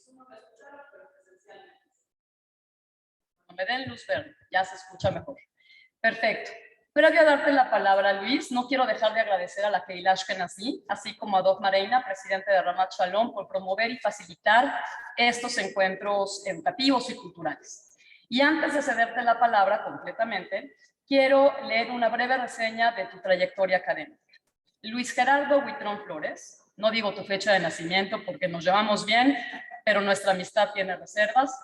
Zoom me escucharon, pero presencialmente. Me den luz verde, ya se escucha mejor. Perfecto. Previo a darte la palabra, Luis, no quiero dejar de agradecer a la Keilash Kenazí, así como a Dov Mareina, presidente de Ramat Shalom, por promover y facilitar estos encuentros educativos y culturales. Y antes de cederte la palabra completamente, quiero leer una breve reseña de tu trayectoria académica. Luis Gerardo Huitrón Flores, no digo tu fecha de nacimiento porque nos llevamos bien, pero nuestra amistad tiene reservas.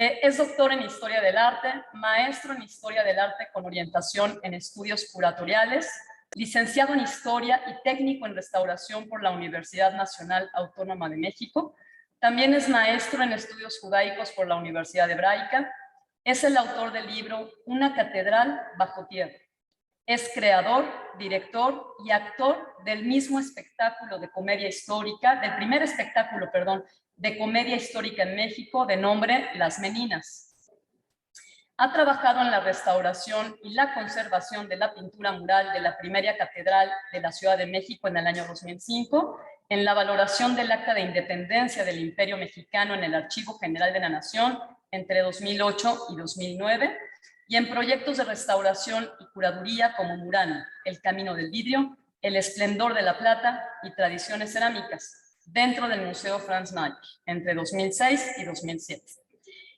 Es doctor en Historia del Arte, maestro en Historia del Arte con orientación en estudios curatoriales, licenciado en Historia y técnico en Restauración por la Universidad Nacional Autónoma de México. También es maestro en Estudios Judaicos por la Universidad Hebraica. Es el autor del libro Una catedral bajo tierra. Es creador, director y actor del mismo espectáculo de comedia histórica, del primer espectáculo, perdón, de comedia histórica en México de nombre Las Meninas. Ha trabajado en la restauración y la conservación de la pintura mural de la primera catedral de la Ciudad de México en el año 2005, en la valoración del Acta de Independencia del Imperio Mexicano en el Archivo General de la Nación entre 2008 y 2009, y en proyectos de restauración y curaduría como Murano, El Camino del Vidrio, El Esplendor de la Plata y Tradiciones Cerámicas, dentro del Museo Franz Mayer, entre 2006 y 2007.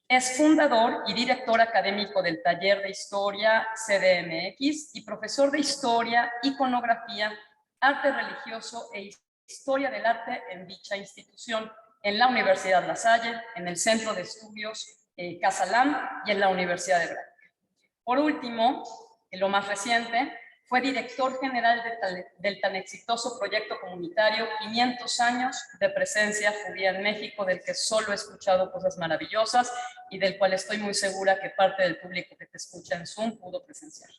Es fundador y director académico del Taller de Historia CDMX y profesor de Historia, Iconografía, Arte Religioso e Historia del Arte en dicha institución, en la Universidad La Salle, en el Centro de Estudios Casa Lam y en la Universidad de Hebraica. Por último, en lo más reciente, fue director general del tan exitoso proyecto comunitario 500 años de presencia judía en México, del que solo he escuchado cosas maravillosas y del cual estoy muy segura que parte del público que te escucha en Zoom pudo presenciar.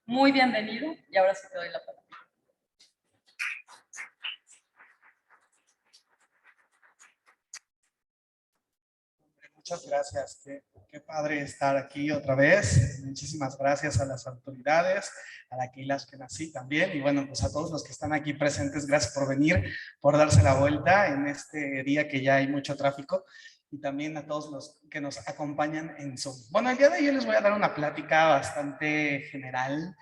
Muy bienvenido y ahora sí te doy la palabra. Muchas gracias. Qué padre estar aquí otra vez. Muchísimas gracias a las autoridades, a la Keilash Kenazí también. Y bueno, pues a todos los que están aquí presentes, gracias por venir, por darse la vuelta en este día que ya hay mucho tráfico. Y también a todos los que nos acompañan en Zoom. Bueno, el día de hoy yo les voy a dar una plática bastante general,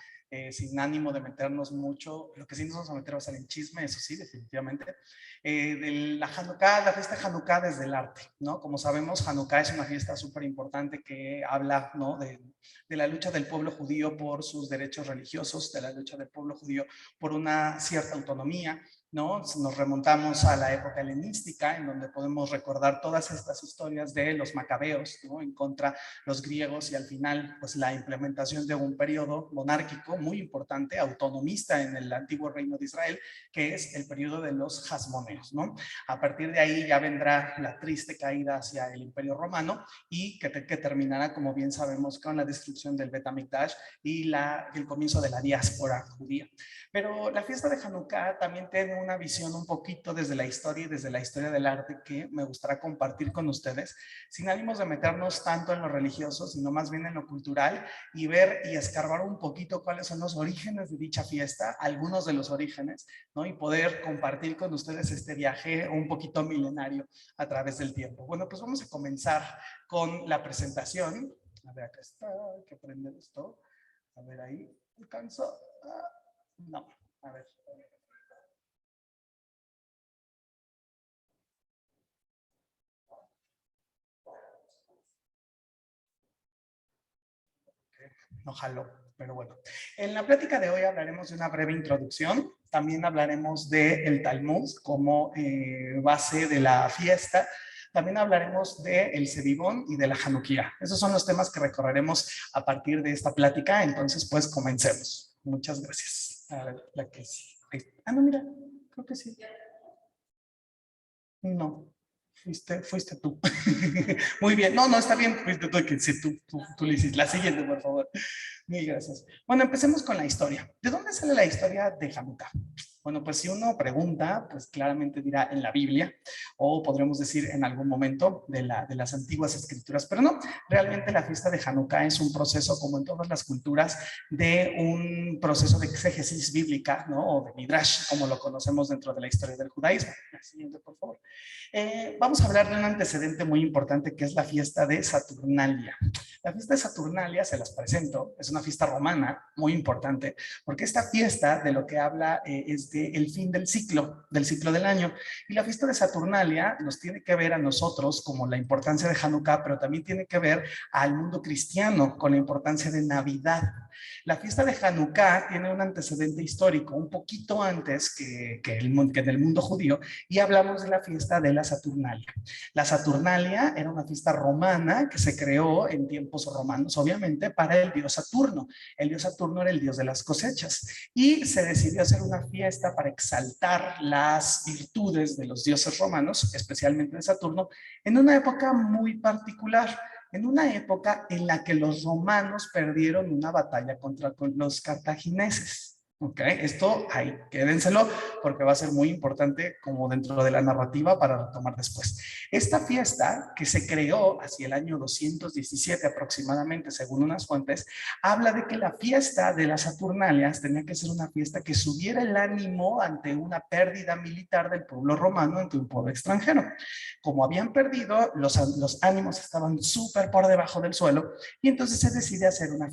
sin ánimo de meternos mucho. Lo que sí nos vamos a meter va a ser en chisme, eso sí, definitivamente. De la Hanukkah, la fiesta de Hanukkah desde el arte, ¿no? Como sabemos, Hanukkah es una fiesta súper importante que habla, ¿no? de la lucha del pueblo judío por sus derechos religiosos, de la lucha del pueblo judío por una cierta autonomía, ¿no? Nos remontamos a la época helenística, en donde podemos recordar todas estas historias de los macabeos, ¿no? En contra los griegos y al final, pues la implementación de un periodo monárquico muy importante, autonomista en el antiguo reino de Israel, que es el periodo de los hasmoneos, ¿no? A partir de ahí ya vendrá la triste caída hacia el Imperio Romano y que terminará, como bien sabemos, con la destrucción del Bet Hamikdash y el comienzo de la diáspora judía. Pero la fiesta de Hanukkah también tiene una visión un poquito desde la historia y desde la historia del arte que me gustaría compartir con ustedes, sin ánimos de meternos tanto en lo religioso, sino más bien en lo cultural y ver y escarbar un poquito cuáles son los orígenes de dicha fiesta, algunos de los orígenes, ¿no? Y poder compartir con ustedes este viaje un poquito milenario a través del tiempo. Bueno, pues vamos a comenzar con la presentación. A ver, acá está, hay que prender esto. A ver, ahí, ¿alcanzo? No, a ver. No jaló, pero bueno. En la plática de hoy hablaremos de una breve introducción. También hablaremos del Talmud como base de la fiesta. También hablaremos del Sevivón y de la Hanukkah. Esos son los temas que recorreremos a partir de esta plática. Entonces, pues comencemos. Muchas gracias. A ver, la que sí. Ah, no, mira, creo que sí. No. Fuiste tú. Muy bien. No, está bien. Fuiste tú que sí, tú le hiciste. La siguiente, por favor. Mil gracias. Bueno, empecemos con la historia. ¿De dónde sale la historia de Hanukkah? Bueno, pues si uno pregunta, pues claramente dirá en la Biblia, o podremos decir en algún momento de las antiguas escrituras, pero no, realmente la fiesta de Hanukkah es un proceso, como en todas las culturas, de un proceso de exégesis bíblica, ¿no? O de Midrash, como lo conocemos dentro de la historia del judaísmo. La siguiente, por favor. Vamos a hablar de un antecedente muy importante que es la fiesta de Saturnalia. La fiesta de Saturnalia, se las presento, es una fiesta romana muy importante, porque esta fiesta de lo que habla es del fin del ciclo del año. Y la fiesta de Saturnalia nos tiene que ver a nosotros como la importancia de Hanukkah, pero también tiene que ver al mundo cristiano con la importancia de Navidad. La fiesta de Hanukkah tiene un antecedente histórico un poquito antes que en el mundo judío, y hablamos de la fiesta de la Saturnalia. La Saturnalia era una fiesta romana que se creó en tiempos romanos, obviamente, para el dios Saturno. El dios Saturno era el dios de las cosechas y se decidió hacer una fiesta para exaltar las virtudes de los dioses romanos, especialmente de Saturno, en una época muy particular, en una época en la que los romanos perdieron una batalla contra los cartagineses. Ok, esto ahí, quédenselo porque va a ser muy importante como dentro de la narrativa para retomar después. Esta fiesta que se creó hacia el año 217 aproximadamente, según unas fuentes, habla de que la fiesta de las Saturnalias tenía que ser una fiesta que subiera el ánimo ante una pérdida militar del pueblo romano ante un pueblo extranjero. Como habían perdido, los ánimos estaban súper por debajo del suelo y entonces se decide hacer una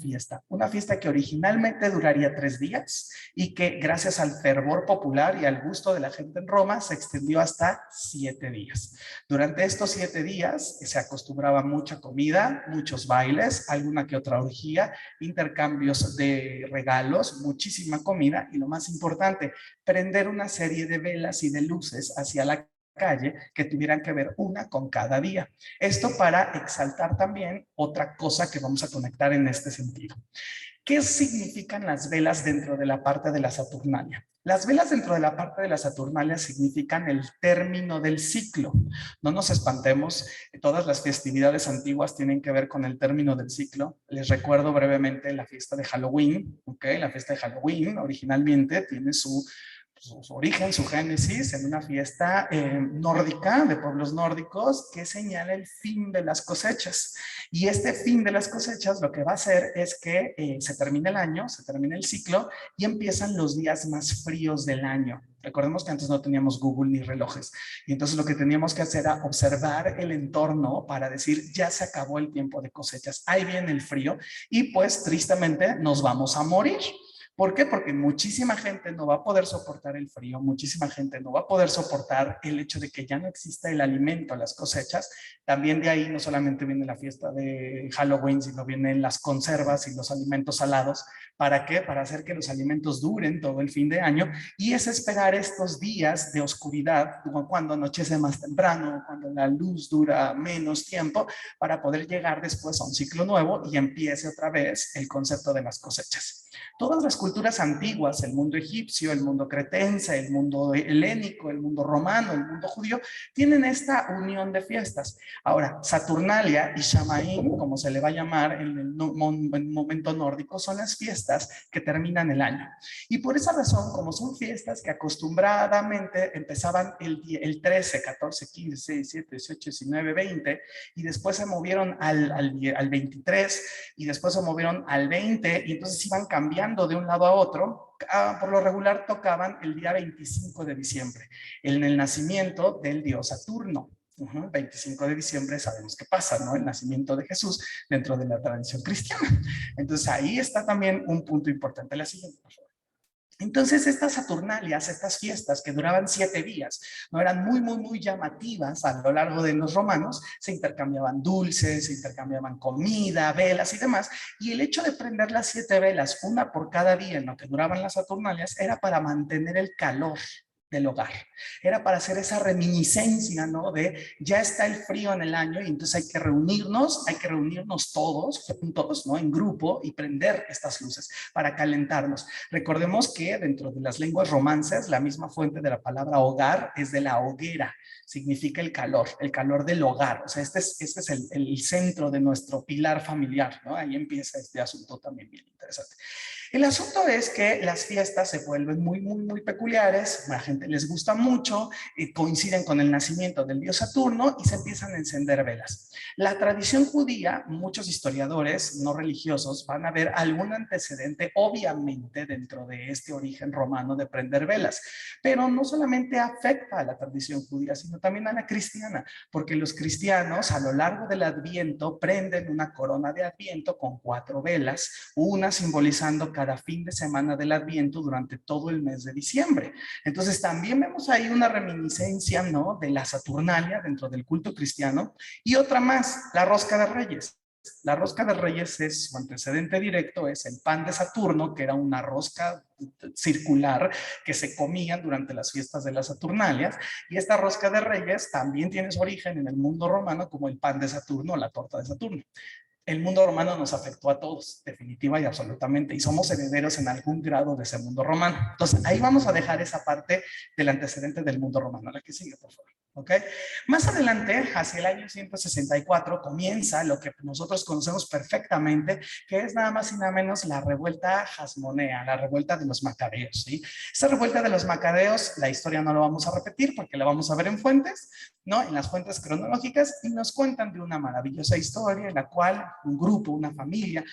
fiesta que originalmente duraría 3 días y que gracias al fervor popular y al gusto de la gente en Roma se extendió hasta 7 días. Durante estos 7 días se acostumbraba mucha comida, muchos bailes, alguna que otra orgía, intercambios de regalos, muchísima comida y lo más importante, prender una serie de velas y de luces hacia la calle que tuvieran que ver una con cada día. Esto para exaltar también otra cosa que vamos a conectar en este sentido. ¿Qué significan las velas dentro de la parte de la Saturnalia? Las velas dentro de la parte de la Saturnalia significan el término del ciclo. No nos espantemos, todas las festividades antiguas tienen que ver con el término del ciclo. Les recuerdo brevemente la fiesta de Halloween. ¿Okay? La fiesta de Halloween originalmente tiene su origen, su génesis, en una fiesta nórdica, de pueblos nórdicos, que señala el fin de las cosechas. Y este fin de las cosechas lo que va a hacer es que se termine el año, se termine el ciclo y empiezan los días más fríos del año. Recordemos que antes no teníamos Google ni relojes. Y entonces lo que teníamos que hacer era observar el entorno para decir, ya se acabó el tiempo de cosechas, ahí viene el frío y pues tristemente nos vamos a morir. ¿Por qué? Porque muchísima gente no va a poder soportar el frío, muchísima gente no va a poder soportar el hecho de que ya no exista el alimento, las cosechas. También de ahí no solamente viene la fiesta de Halloween, sino vienen las conservas y los alimentos salados. ¿Para qué? Para hacer que los alimentos duren todo el fin de año y es esperar estos días de oscuridad, cuando anochece más temprano, cuando la luz dura menos tiempo, para poder llegar después a un ciclo nuevo y empiece otra vez el concepto de las cosechas. Todas las culturas antiguas, el mundo egipcio, el mundo cretense, el mundo helénico, el mundo romano, el mundo judío, tienen esta unión de fiestas. Ahora, Saturnalia y Shamaín, como se le va a llamar en el momento nórdico, son las fiestas que terminan el año. Y por esa razón, como son fiestas que acostumbradamente empezaban el 13, 14, 15, 16, 17, 18, 19, 20, y después se movieron al 23, y después se movieron al 20, y entonces iban cambiando de un lado a otro. Por lo regular tocaban el día 25 de diciembre, en el nacimiento del dios Saturno. 25 de diciembre sabemos qué pasa, ¿no? El nacimiento de Jesús dentro de la tradición cristiana. Entonces ahí está también un punto importante. La siguiente, por favor. Entonces estas Saturnalias, estas fiestas que duraban 7 días, no eran muy llamativas a lo largo de los romanos, se intercambiaban dulces, se intercambiaban comida, velas y demás, y el hecho de prender las 7 velas, una por cada día en lo que duraban las Saturnalias, era para mantener el calor del hogar. Era para hacer esa reminiscencia, ¿no? De ya está el frío en el año y entonces hay que reunirnos todos juntos, ¿no? En grupo y prender estas luces para calentarnos. Recordemos que dentro de las lenguas romances, la misma fuente de la palabra hogar es de la hoguera, significa el calor del hogar. O sea, este es el centro de nuestro pilar familiar, ¿no? Ahí empieza este asunto también bien interesante. El asunto es que las fiestas se vuelven muy peculiares, a la gente les gusta mucho, coinciden con el nacimiento del dios Saturno y se empiezan a encender velas. La tradición judía, muchos historiadores no religiosos van a ver algún antecedente, obviamente, dentro de este origen romano de prender velas, pero no solamente afecta a la tradición judía, sino también a la cristiana, porque los cristianos a lo largo del Adviento prenden una corona de Adviento con 4 velas, una simbolizando cada fin de semana del Adviento durante todo el mes de diciembre. Entonces también vemos ahí una reminiscencia, ¿no?, de la Saturnalia dentro del culto cristiano, y otra más, la rosca de Reyes. La rosca de Reyes es su antecedente directo, es el pan de Saturno, que era una rosca circular que se comían durante las fiestas de las Saturnalias, y esta rosca de Reyes también tiene su origen en el mundo romano como el pan de Saturno, la torta de Saturno. El mundo romano nos afectó a todos, definitiva y absolutamente, y somos herederos en algún grado de ese mundo romano. Entonces, ahí vamos a dejar esa parte del antecedente del mundo romano. La que sigue, por favor. ¿Ok? Más adelante, hacia el año 164, comienza lo que nosotros conocemos perfectamente, que es nada más y nada menos la revuelta jasmonea, la revuelta de los macabeos, ¿sí? Esta revuelta de los macabeos, la historia no lo vamos a repetir porque la vamos a ver en fuentes, ¿no?, en las fuentes cronológicas, y nos cuentan de una maravillosa historia en la cual un grupo, una familia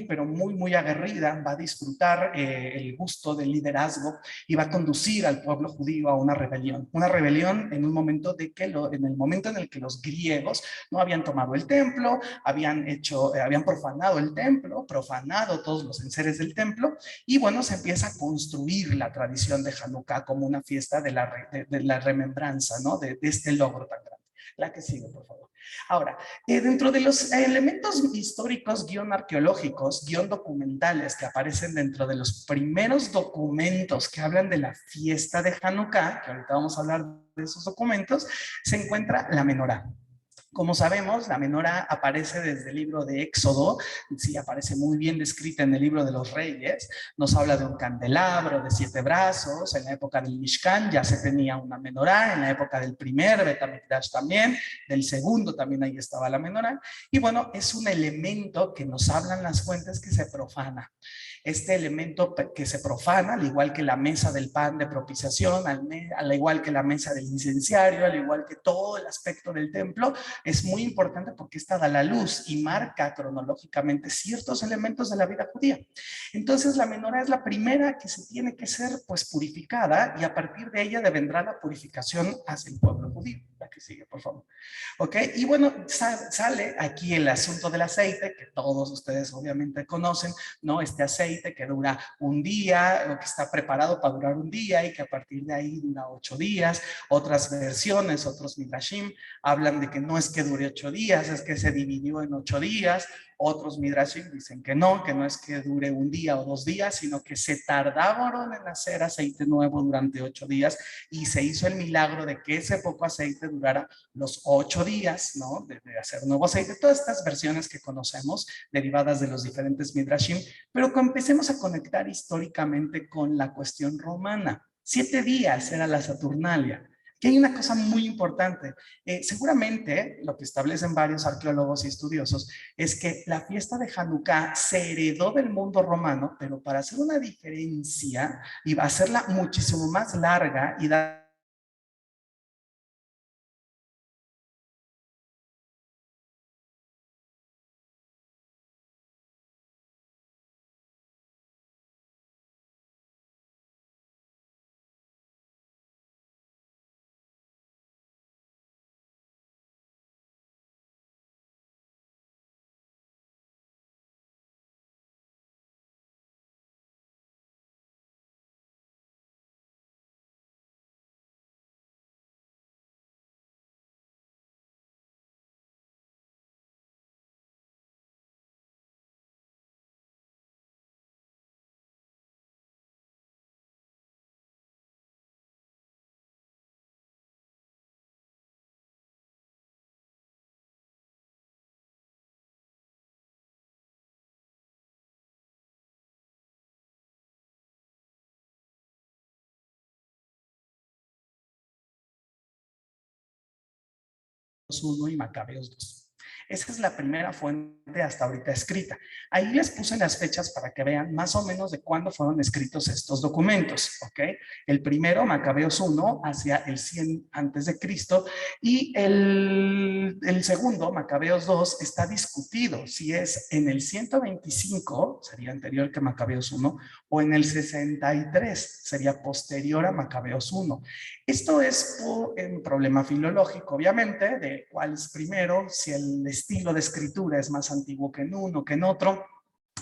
pero muy aguerrida va a disfrutar el gusto del liderazgo y va a conducir al pueblo judío a una rebelión en un momento en el momento en el que los griegos no habían tomado el templo, habían profanado el templo, profanado todos los enseres del templo, y bueno, se empieza a construir la tradición de Hanukkah como una fiesta de la remembranza, ¿no?, de este logro tan grande. La que sigue, por favor. Ahora, dentro de los elementos históricos, guión arqueológicos, guión documentales que aparecen dentro de los primeros documentos que hablan de la fiesta de Hanukkah, que ahorita vamos a hablar de esos documentos, se encuentra la menorá. Como sabemos, la menorá aparece desde el libro de Éxodo, sí, aparece muy bien descrita en el libro de los Reyes, nos habla de un candelabro de 7 brazos, en la época del Mishkan ya se tenía una menorá, en la época del primer Betamikdash también, del segundo también ahí estaba la menorá, y bueno, es un elemento que nos hablan las fuentes que se profana. Este elemento que se profana, al igual que la mesa del pan de propiciación, al igual que la mesa del incenciario, al igual que todo el aspecto del templo, es muy importante porque esta da la luz y marca cronológicamente ciertos elementos de la vida judía. Entonces la menorá es la primera que se tiene que ser pues purificada, y a partir de ella vendrá la purificación hacia el pueblo judío. La que sigue, por favor. ¿Ok? Y bueno, sale aquí el asunto del aceite, que todos ustedes obviamente conocen, ¿no? Este aceite que dura un día, o que está preparado para durar un día y que a partir de ahí dura 8 días. Otras versiones, otros midrashim, hablan de que no es que dure 8 días, es que se dividió en 8 días. Otros midrashim dicen que no es que dure un día o 2 días, sino que se tardaron en hacer aceite nuevo durante 8 días, y se hizo el milagro de que ese poco aceite durara los 8 días, ¿no?, de hacer nuevo aceite. Todas estas versiones que conocemos, derivadas de los diferentes midrashim, pero que empecemos a conectar históricamente con la cuestión romana. 7 días era la Saturnalia. Que hay una cosa muy importante. Seguramente lo que establecen varios arqueólogos y estudiosos es que la fiesta de Hanukkah se heredó del mundo romano, pero para hacer una diferencia y hacerla muchísimo más larga y dar uno y Macabeos 2. Esa es la primera fuente hasta ahorita escrita. Ahí les puse las fechas para que vean más o menos de cuándo fueron escritos estos documentos, ¿ok? El primero, Macabeos 1, hacia el 100 antes de Cristo, y el segundo, Macabeos 2, está discutido si es en el 125, sería anterior que Macabeos 1, o en el 63, sería posterior a Macabeos 1. Esto es un problema filológico, obviamente, de cuál es primero, si el estilo de escritura es más antiguo que en uno, que en otro.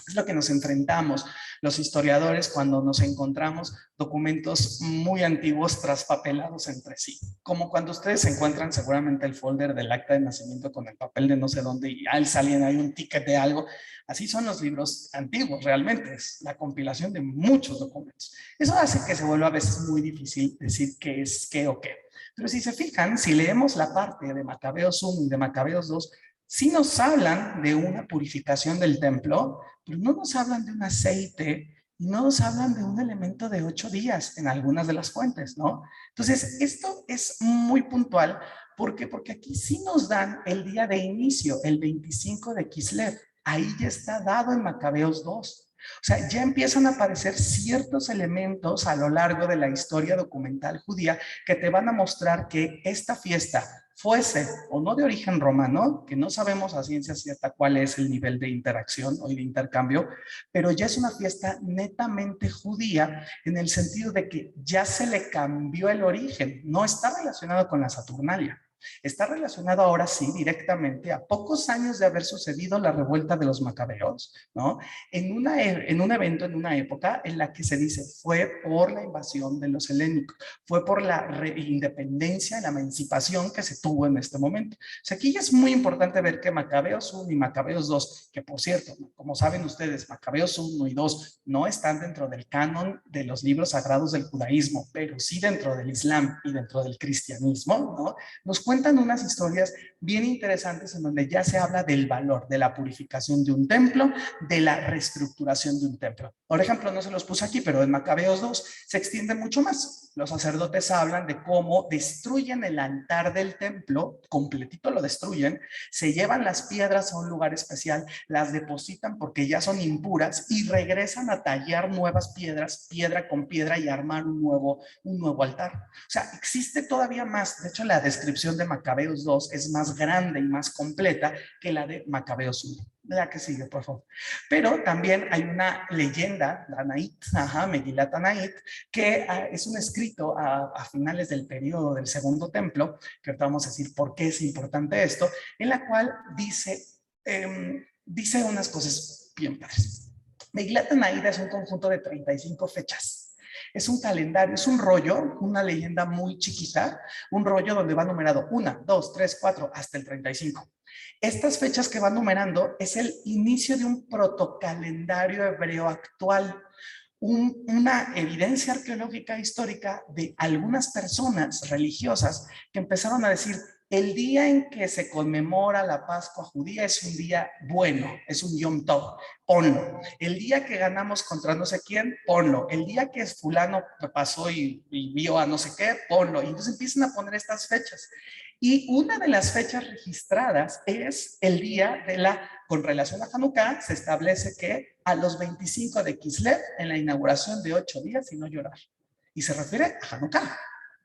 Es lo que nos enfrentamos los historiadores cuando nos encontramos documentos muy antiguos traspapelados entre sí. Como cuando ustedes encuentran seguramente el folder del acta de nacimiento con el papel de no sé dónde y al salir hay un ticket de algo. Así son los libros antiguos, realmente es la compilación de muchos documentos. Eso hace que se vuelva a veces muy difícil decir qué es qué o qué. Pero si se fijan, si leemos la parte de Macabeos 1 y de Macabeos 2, sí nos hablan de una purificación del templo, pero no nos hablan de un aceite y no nos hablan de un elemento de 8 días en algunas de las fuentes, ¿no? Entonces, esto es muy puntual. ¿Por qué? Porque aquí sí nos dan el día de inicio, el 25 de Kislev. Ahí ya está dado en Macabeos 2. O sea, ya empiezan a aparecer ciertos elementos a lo largo de la historia documental judía que te van a mostrar que esta fiesta, fuese o no de origen romano, que no sabemos a ciencia cierta cuál es el nivel de interacción o de intercambio, pero ya es una fiesta netamente judía en el sentido de que ya se le cambió el origen, no está relacionado con la Saturnalia. Está relacionado ahora sí directamente a pocos años de haber sucedido la revuelta de los macabeos, ¿no? En un evento, en una época en la que se dice fue por la invasión de los helénicos, fue por la independencia, la emancipación que se tuvo en este momento. O sea, aquí ya es muy importante ver que Macabeos 1 y Macabeos 2, que por cierto, como saben ustedes, Macabeos 1 y 2 no están dentro del canon de los libros sagrados del judaísmo, pero sí dentro del islam y dentro del cristianismo, ¿no? Nos cuentan unas historias bien interesantes en donde ya se habla del valor de la purificación de un templo, de la reestructuración de un templo. Por ejemplo, no se los puse aquí, pero en Macabeos 2 se extiende mucho más. Los sacerdotes hablan de cómo destruyen el altar del templo, completito lo destruyen, se llevan las piedras a un lugar especial, las depositan porque ya son impuras y regresan a tallar nuevas piedras, piedra con piedra y armar un nuevo altar. O sea, existe todavía más. De hecho, la descripción de Macabeos 2 es más grande y más completa que la de Macabeos 1. La que sigue, por favor. Pero también hay una leyenda, Tanait, Megilat Tanait, que es un escrito a finales del periodo del Segundo Templo, que ahorita vamos a decir por qué es importante esto, en la cual dice unas cosas bien padres. Megilat Tanait es un conjunto de 35 fechas. Es un calendario, es un rollo, una leyenda muy chiquita, un rollo donde va numerado 1, 2, 3, 4 hasta el 35. Estas fechas que van numerando es el inicio de un protocalendario hebreo actual, una evidencia arqueológica histórica de algunas personas religiosas que empezaron a decir: el día en que se conmemora la Pascua judía es un día bueno, es un Yom Tov, ponlo. El día que ganamos contra no sé quién, ponlo. El día que fulano pasó y vio a no sé qué, ponlo. Y entonces empiezan a poner estas fechas. Y una de las fechas registradas es el día con relación a Hanukkah, se establece que a los 25 de Kislev, en la inauguración de 8 días y no llorar. Y se refiere a Hanukkah.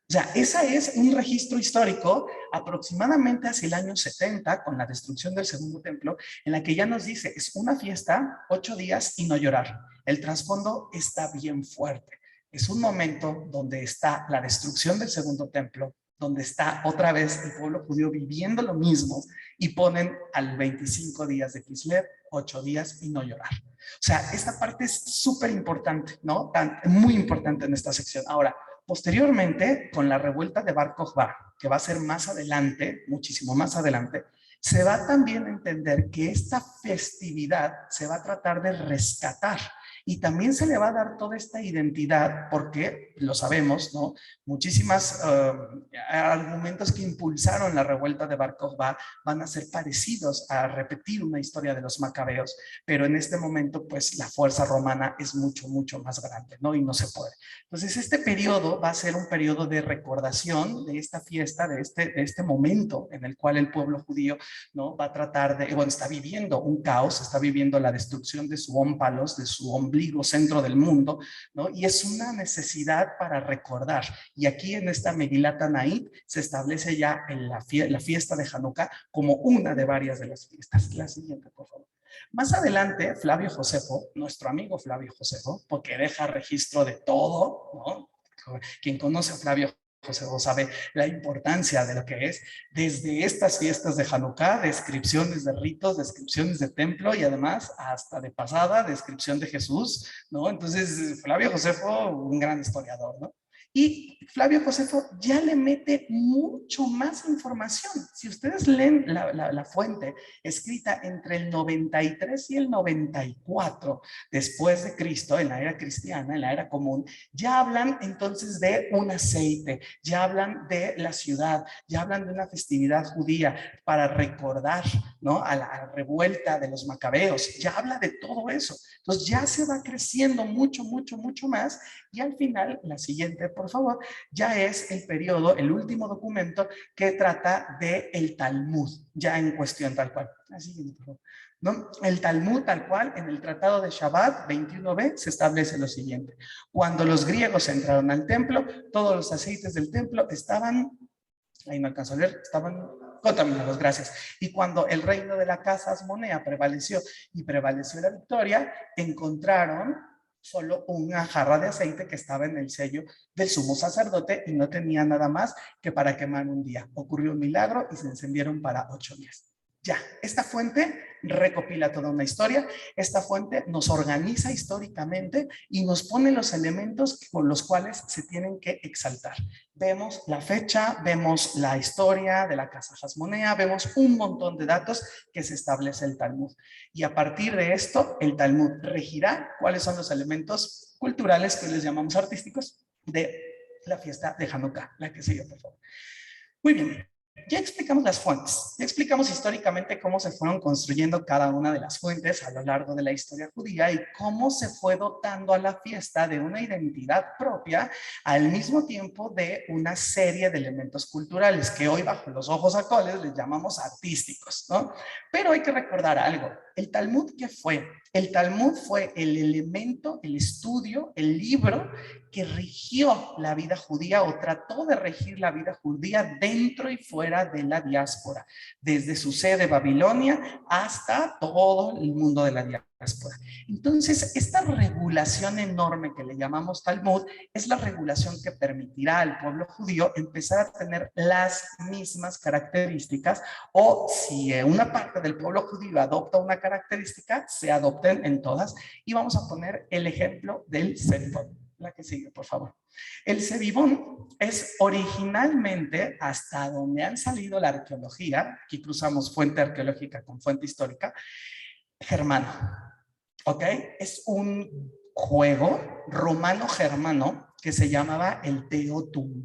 O sea, ese es un registro histórico aproximadamente hacia el año 70, con la destrucción del Segundo Templo, en la que ya nos dice, es una fiesta, 8 días y no llorar. El trasfondo está bien fuerte. Es un momento donde está la destrucción del Segundo Templo, donde está otra vez el pueblo judío viviendo lo mismo y ponen al 25 días de Kislev, 8 días y no llorar. O sea, esta parte es súper importante, ¿no? Muy importante en esta sección. Ahora, posteriormente, con la revuelta de Bar Kokhba, que va a ser más adelante, muchísimo más adelante, se va también a entender que esta festividad se va a tratar de rescatar Y también se le va a dar toda esta identidad porque, lo sabemos, ¿no? Muchísimas argumentos que impulsaron la revuelta de Bar Kokhba van a ser parecidos a repetir una historia de los macabeos, pero en este momento pues la fuerza romana es mucho, mucho más grande, ¿no? Y no se puede. Entonces este periodo va a ser un periodo de recordación de esta fiesta, de este momento en el cual el pueblo judío, ¿no? Va a tratar de, bueno, está viviendo un caos, está viviendo la destrucción de su ómpalos, de su ombligo, centro del mundo, ¿no? Y es una necesidad para recordar. Y aquí en esta Megilat Tanait se establece ya en la fiesta de Hanukkah como una de varias de las fiestas. La siguiente, por favor. Más adelante, Flavio Josefo, nuestro amigo Flavio Josefo, porque deja registro de todo, ¿no? Quien conoce a Flavio Josefo sabe la importancia de lo que es, desde estas fiestas de Hanukkah, descripciones de ritos, descripciones de templo y además hasta de pasada, descripción de Jesús, ¿no? Entonces, Flavio Josefo, un gran historiador, ¿no? Y Flavio Josefo ya le mete mucho más información. Si ustedes leen la fuente escrita entre el 93 y el 94 después de Cristo, en la era cristiana, en la era común, ya hablan entonces de un aceite, ya hablan de la ciudad, ya hablan de una festividad judía para recordar, ¿no? A la revuelta de los macabeos, ya habla de todo eso. Entonces ya se va creciendo mucho, mucho, mucho más y al final, la siguiente, por favor, ya es el periodo, el último documento que trata del Talmud, ya en cuestión tal cual. La siguiente, por favor. ¿No? El Talmud tal cual, en el Tratado de Shabbat 21b, se establece lo siguiente. Cuando los griegos entraron al templo, todos los aceites del templo estaban, ahí no alcanzo a leer, estaban contaminados, gracias. Y cuando el reino de la casa Asmonea prevaleció y prevaleció la victoria, encontraron solo una jarra de aceite que estaba en el sello del sumo sacerdote y no tenía nada más que para quemar un día. Ocurrió un milagro y se encendieron para 8 días. Ya, esta fuente recopila toda una historia, esta fuente nos organiza históricamente y nos pone los elementos con los cuales se tienen que exaltar. Vemos la fecha, vemos la historia de la casa Hasmonea, vemos un montón de datos que se establece el Talmud. Y a partir de esto, el Talmud regirá cuáles son los elementos culturales que les llamamos artísticos de la fiesta de Hanukkah. La que sigue, por favor. Muy bien. Ya explicamos las fuentes, ya explicamos históricamente cómo se fueron construyendo cada una de las fuentes a lo largo de la historia judía y cómo se fue dotando a la fiesta de una identidad propia al mismo tiempo de una serie de elementos culturales que hoy bajo los ojos actuales les llamamos artísticos, ¿no? Pero hay que recordar algo, el Talmud, ¿qué fue? El Talmud fue el elemento, el estudio, el libro que rigió la vida judía o trató de regir la vida judía dentro y fuera de la diáspora, desde su sede Babilonia hasta todo el mundo de la diáspora. Entonces, esta regulación enorme que le llamamos Talmud es la regulación que permitirá al pueblo judío empezar a tener las mismas características o si una parte del pueblo judío adopta una característica, se adopten en todas y vamos a poner el ejemplo del Sedibón. La que sigue, por favor. El Sedibón es originalmente, hasta donde han salido la arqueología, aquí cruzamos fuente arqueológica con fuente histórica, germano. ¿Ok? Es un juego romano-germano que se llamaba el Teotum.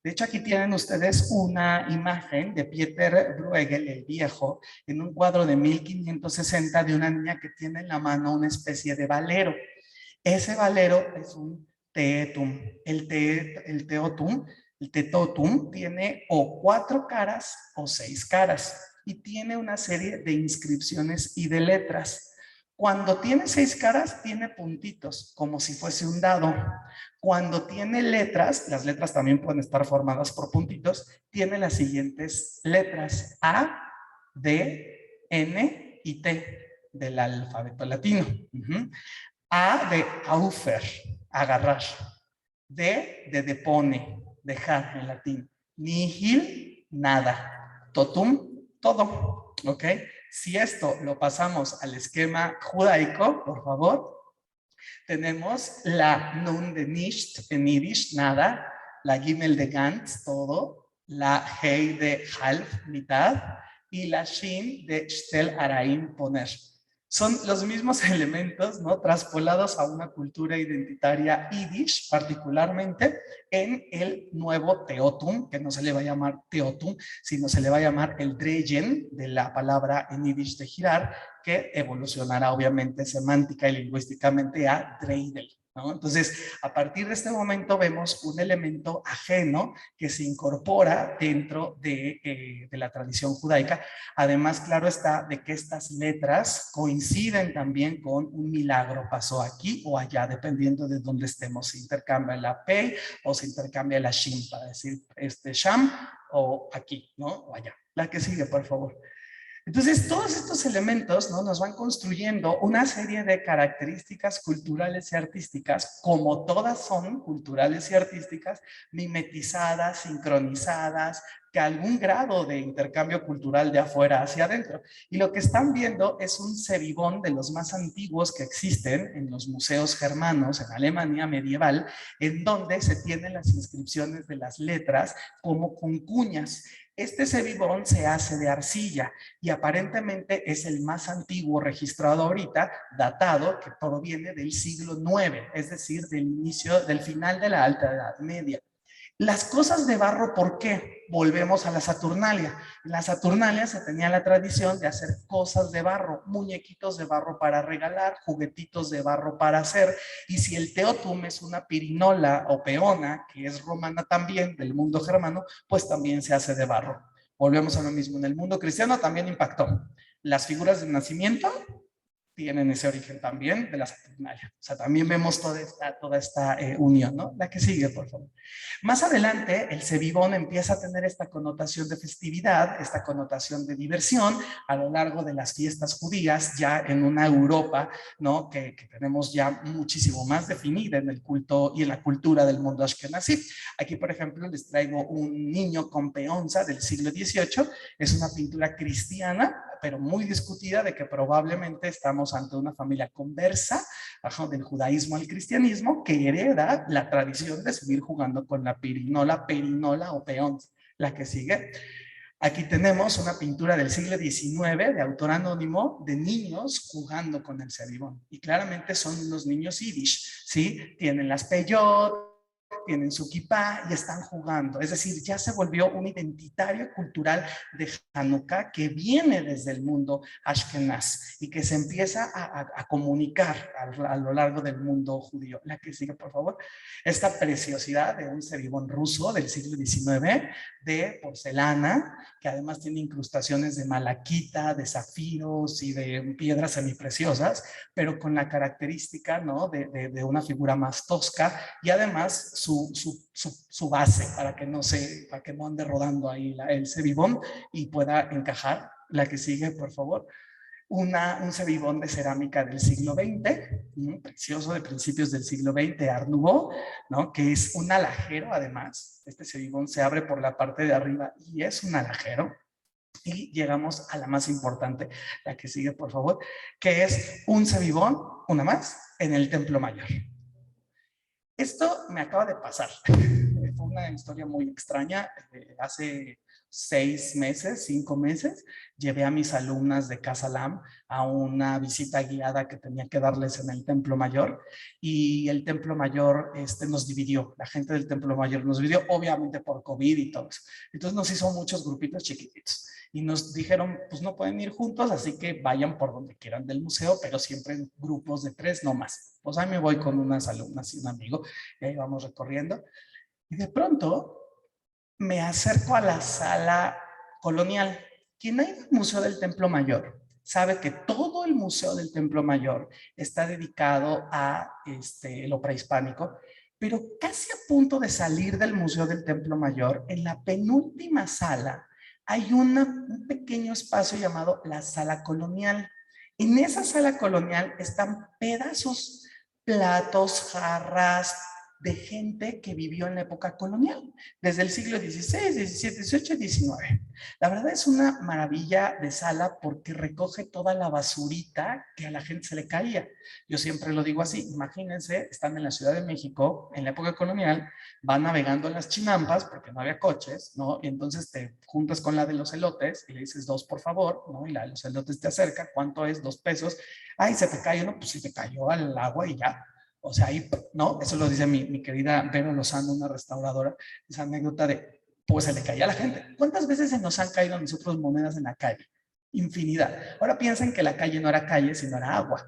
De hecho, aquí tienen ustedes una imagen de Pieter Bruegel, el viejo, en un cuadro de 1560 de una niña que tiene en la mano una especie de valero. Ese valero es un tetum. El tetotum tiene o 4 caras o 6 caras y tiene una serie de inscripciones y de letras. Cuando tiene 6 caras, tiene puntitos, como si fuese un dado. Cuando tiene letras, las letras también pueden estar formadas por puntitos, tiene las siguientes letras: A, D, N y T del alfabeto latino. A de aufer, agarrar. D de depone, dejar en latín. Nihil, nada. Totum, todo. ¿Ok? Si esto lo pasamos al esquema judaico, por favor, tenemos la Nun de nicht en Yiddish, nada. La Gimel de Gantz, todo. La Hei de half, mitad. Y la Shin de Shtel Araim, poner. Son los mismos elementos, ¿no? Traspolados a una cultura identitaria yiddish, particularmente en el nuevo teotum, que no se le va a llamar teotum, sino se le va a llamar el dreyen, de la palabra en yiddish de girar, que evolucionará obviamente semántica y lingüísticamente a dreidel, ¿no? Entonces, a partir de este momento vemos un elemento ajeno que se incorpora dentro de la tradición judaica. Además, claro está de que estas letras coinciden también con un milagro, pasó aquí o allá, dependiendo de dónde estemos. Se intercambia la pei o se intercambia la shin, para decir sham o aquí, ¿no? O allá. La que sigue, por favor. Entonces, todos estos elementos, ¿no?, nos van construyendo una serie de características culturales y artísticas, como todas son culturales y artísticas, mimetizadas, sincronizadas, que algún grado de intercambio cultural de afuera hacia adentro. Y lo que están viendo es un cebibón de los más antiguos que existen en los museos germanos en Alemania medieval, en donde se tienen las inscripciones de las letras como con cuñas. Este cebibón se hace de arcilla y aparentemente es el más antiguo registrado ahorita, datado, que proviene del siglo IX, es decir, del final de la Alta Edad Media. Las cosas de barro, ¿por qué? Volvemos a la Saturnalia. En la Saturnalia se tenía la tradición de hacer cosas de barro, muñequitos de barro para regalar, juguetitos de barro para hacer. Y si el teotum es una pirinola o peona, que es romana también, del mundo germano, pues también se hace de barro. Volvemos a lo mismo. En el mundo cristiano también impactó. Las figuras de nacimiento tienen ese origen también de la Saturnalia. O sea, también vemos toda esta unión, ¿no? La que sigue, por favor. Más adelante, el cebibón empieza a tener esta connotación de festividad, esta connotación de diversión a lo largo de las fiestas judías, ya en una Europa, ¿no?, que tenemos ya muchísimo más definida en el culto y en la cultura del mundo ashkenazí. Aquí, por ejemplo, les traigo un niño con peonza del siglo XVIII. Es una pintura cristiana, pero muy discutida, de que probablemente estamos ante una familia conversa, del judaísmo al cristianismo, que hereda la tradición de seguir jugando con la perinola o peón. La que sigue. Aquí tenemos una pintura del siglo XIX de autor anónimo de niños jugando con el cebibón. Y claramente son unos niños yiddish, ¿sí? Tienen las peyot, tienen su kipá y están jugando. Es decir, ya se volvió un identitario cultural de Hanukkah que viene desde el mundo ashkenaz y que se empieza a comunicar a lo largo del mundo judío. La que sigue, por favor. Esta preciosidad de un cebibón ruso del siglo XIX de porcelana, que además tiene incrustaciones de malaquita, de zafiros y de piedras semipreciosas, pero con la característica, ¿no?, de una figura más tosca, y además su base para que no ande rodando ahí el cebibón y pueda encajar. La que sigue, por favor. Un cebibón de cerámica del siglo XX, precioso, de principios del siglo XX, Art Nouveau, ¿no?, que es un alajero. Además, este cebibón se abre por la parte de arriba y es un alajero. Y llegamos a la más importante, la que sigue, por favor, que es un cebibón, una más, en el Templo Mayor. Esto me acaba de pasar. Fue una historia muy extraña. Hace 5 meses, llevé a mis alumnas de Casa Lam a una visita guiada que tenía que darles en el Templo Mayor, y el Templo Mayor nos dividió. La gente del Templo Mayor nos dividió, obviamente por COVID y todo eso. Entonces nos hizo muchos grupitos chiquititos y nos dijeron, pues no pueden ir juntos, así que vayan por donde quieran del museo, pero siempre en grupos de 3, no más. Pues ahí me voy con unas alumnas y un amigo, y ahí vamos recorriendo. Y de pronto me acerco a la sala colonial. Quien ha ido al Museo del Templo Mayor sabe que todo el Museo del Templo Mayor está dedicado a lo prehispánico, pero casi a punto de salir del Museo del Templo Mayor, en la penúltima sala, hay un pequeño espacio llamado la sala colonial. En esa sala colonial están pedazos, platos, jarras, de gente que vivió en la época colonial, desde el siglo XVI, XVII, XVIII y XIX. La verdad es una maravilla de sala porque recoge toda la basurita que a la gente se le caía. Yo siempre lo digo así, imagínense, están en la Ciudad de México, en la época colonial, van navegando en las chinampas porque no había coches, ¿no? Y entonces te juntas con la de los elotes y le dices 2 por favor, ¿no? Y la de los elotes te acerca, ¿cuánto es? 2 pesos. Ay, se te cayó, no, pues se te cayó al agua y ya. O sea, ahí, ¿no? Eso lo dice mi querida Vero Lozano, una restauradora, esa anécdota de, pues se le caía a la gente. ¿Cuántas veces se nos han caído a nosotros monedas en la calle? Infinidad. Ahora piensen que la calle no era calle, sino era agua.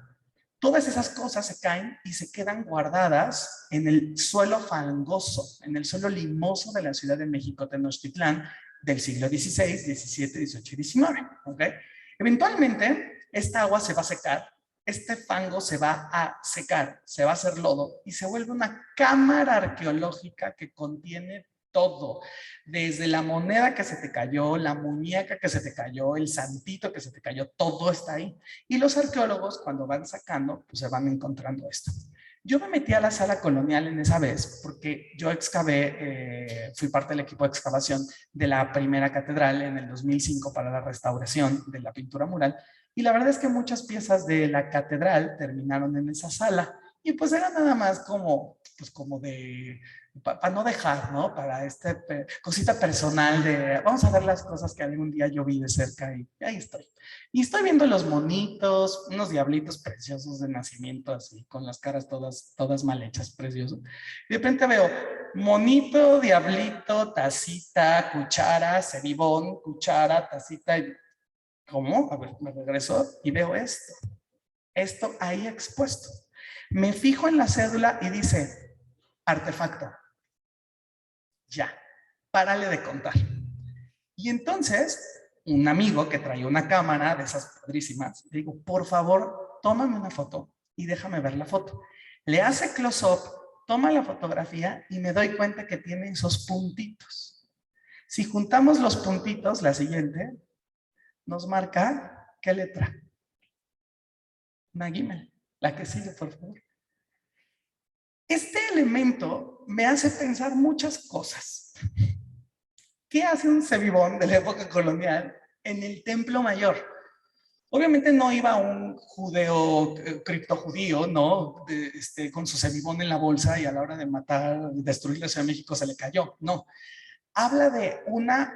Todas esas cosas se caen y se quedan guardadas en el suelo fangoso, en el suelo limoso de la Ciudad de México, Tenochtitlán, del siglo XVI, XVII, XVIII y XIX. ¿Okay? Eventualmente, esta agua se va a secar, este fango se va a secar, se va a hacer lodo y se vuelve una cámara arqueológica que contiene todo, desde la moneda que se te cayó, la muñeca que se te cayó, el santito que se te cayó, todo está ahí. Y los arqueólogos, cuando van sacando, pues se van encontrando esto. Yo me metí a la sala colonial en esa vez porque yo excavé, fui parte del equipo de excavación de la primera catedral en el 2005 para la restauración de la pintura mural. Y la verdad es que muchas piezas de la catedral terminaron en esa sala. Y pues era nada más como, pues como de, para no dejar, ¿no? Para cosita personal de, vamos a ver las cosas que algún día yo vi de cerca y ahí estoy. Y estoy viendo los monitos, unos diablitos preciosos de nacimiento, así, con las caras todas mal hechas, preciosos. Y de repente veo monito, diablito, tacita, cuchara, ceribón, cuchara, tacita. Y, ¿cómo? A ver, me regreso y veo esto. Esto ahí expuesto. Me fijo en la cédula y dice, artefacto. Ya, párale de contar. Y entonces, un amigo que traía una cámara de esas padrísimas, le digo, por favor, tómame una foto y déjame ver la foto. Le hace close-up, toma la fotografía y me doy cuenta que tiene esos puntitos. Si juntamos los puntitos, la siguiente, nos marca, ¿qué letra? Una Gimel. La que sigue, por favor. Este elemento me hace pensar muchas cosas. ¿Qué hace un cebibón de la época colonial en el Templo Mayor? Obviamente no iba un judeo, criptojudío, ¿no? Con su cebibón en la bolsa y a la hora de matar, destruir la Ciudad de México se le cayó. No. Habla de una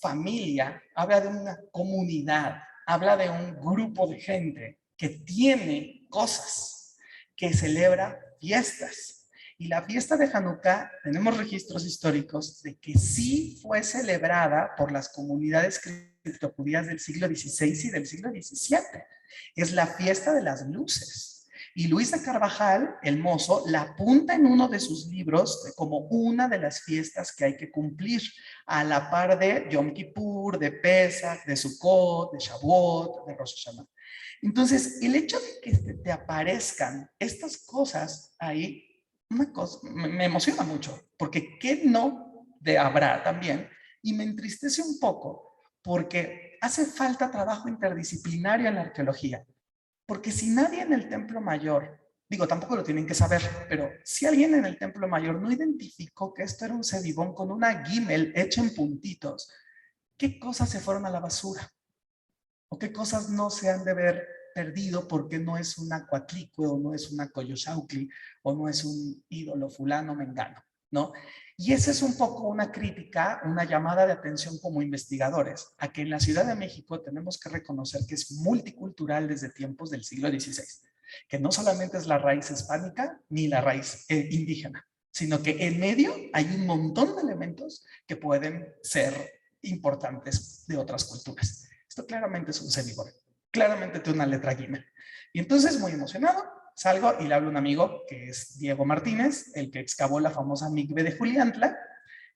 familia, habla de una comunidad, habla de un grupo de gente que tiene cosas, que celebra fiestas. Y la fiesta de Hanukkah, tenemos registros históricos de que sí fue celebrada por las comunidades criptojudías del siglo XVI y del siglo XVII. Es la fiesta de las luces. Y Luis de Carvajal, el mozo, la apunta en uno de sus libros como una de las fiestas que hay que cumplir, a la par de Yom Kippur, de Pesach, de Sukkot, de Shavuot, de Rosh Hashanah. Entonces, el hecho de que te aparezcan estas cosas ahí, una cosa, me emociona mucho, porque qué no de habrá también, y me entristece un poco, porque hace falta trabajo interdisciplinario en la arqueología. Porque si nadie en el Templo Mayor, digo, tampoco lo tienen que saber, pero si alguien en el Templo Mayor no identificó que esto era un cebibón con una gimel hecha en puntitos, ¿qué cosas se fueron a la basura? ¿O qué cosas no se han de ver perdido porque no es una Coatlicue o no es una Coyosauqui o no es un ídolo fulano mengano, ¿no? Y esa es un poco una crítica, una llamada de atención como investigadores, a que en la Ciudad de México tenemos que reconocer que es multicultural desde tiempos del siglo XVI, que no solamente es la raíz hispánica ni la raíz indígena, sino que en medio hay un montón de elementos que pueden ser importantes de otras culturas. Esto claramente es un semibol, claramente tiene una letra Gimel. Y entonces, muy emocionado, salgo y le hablo a un amigo que es Diego Martínez, el que excavó la famosa Migbe de Juliantla,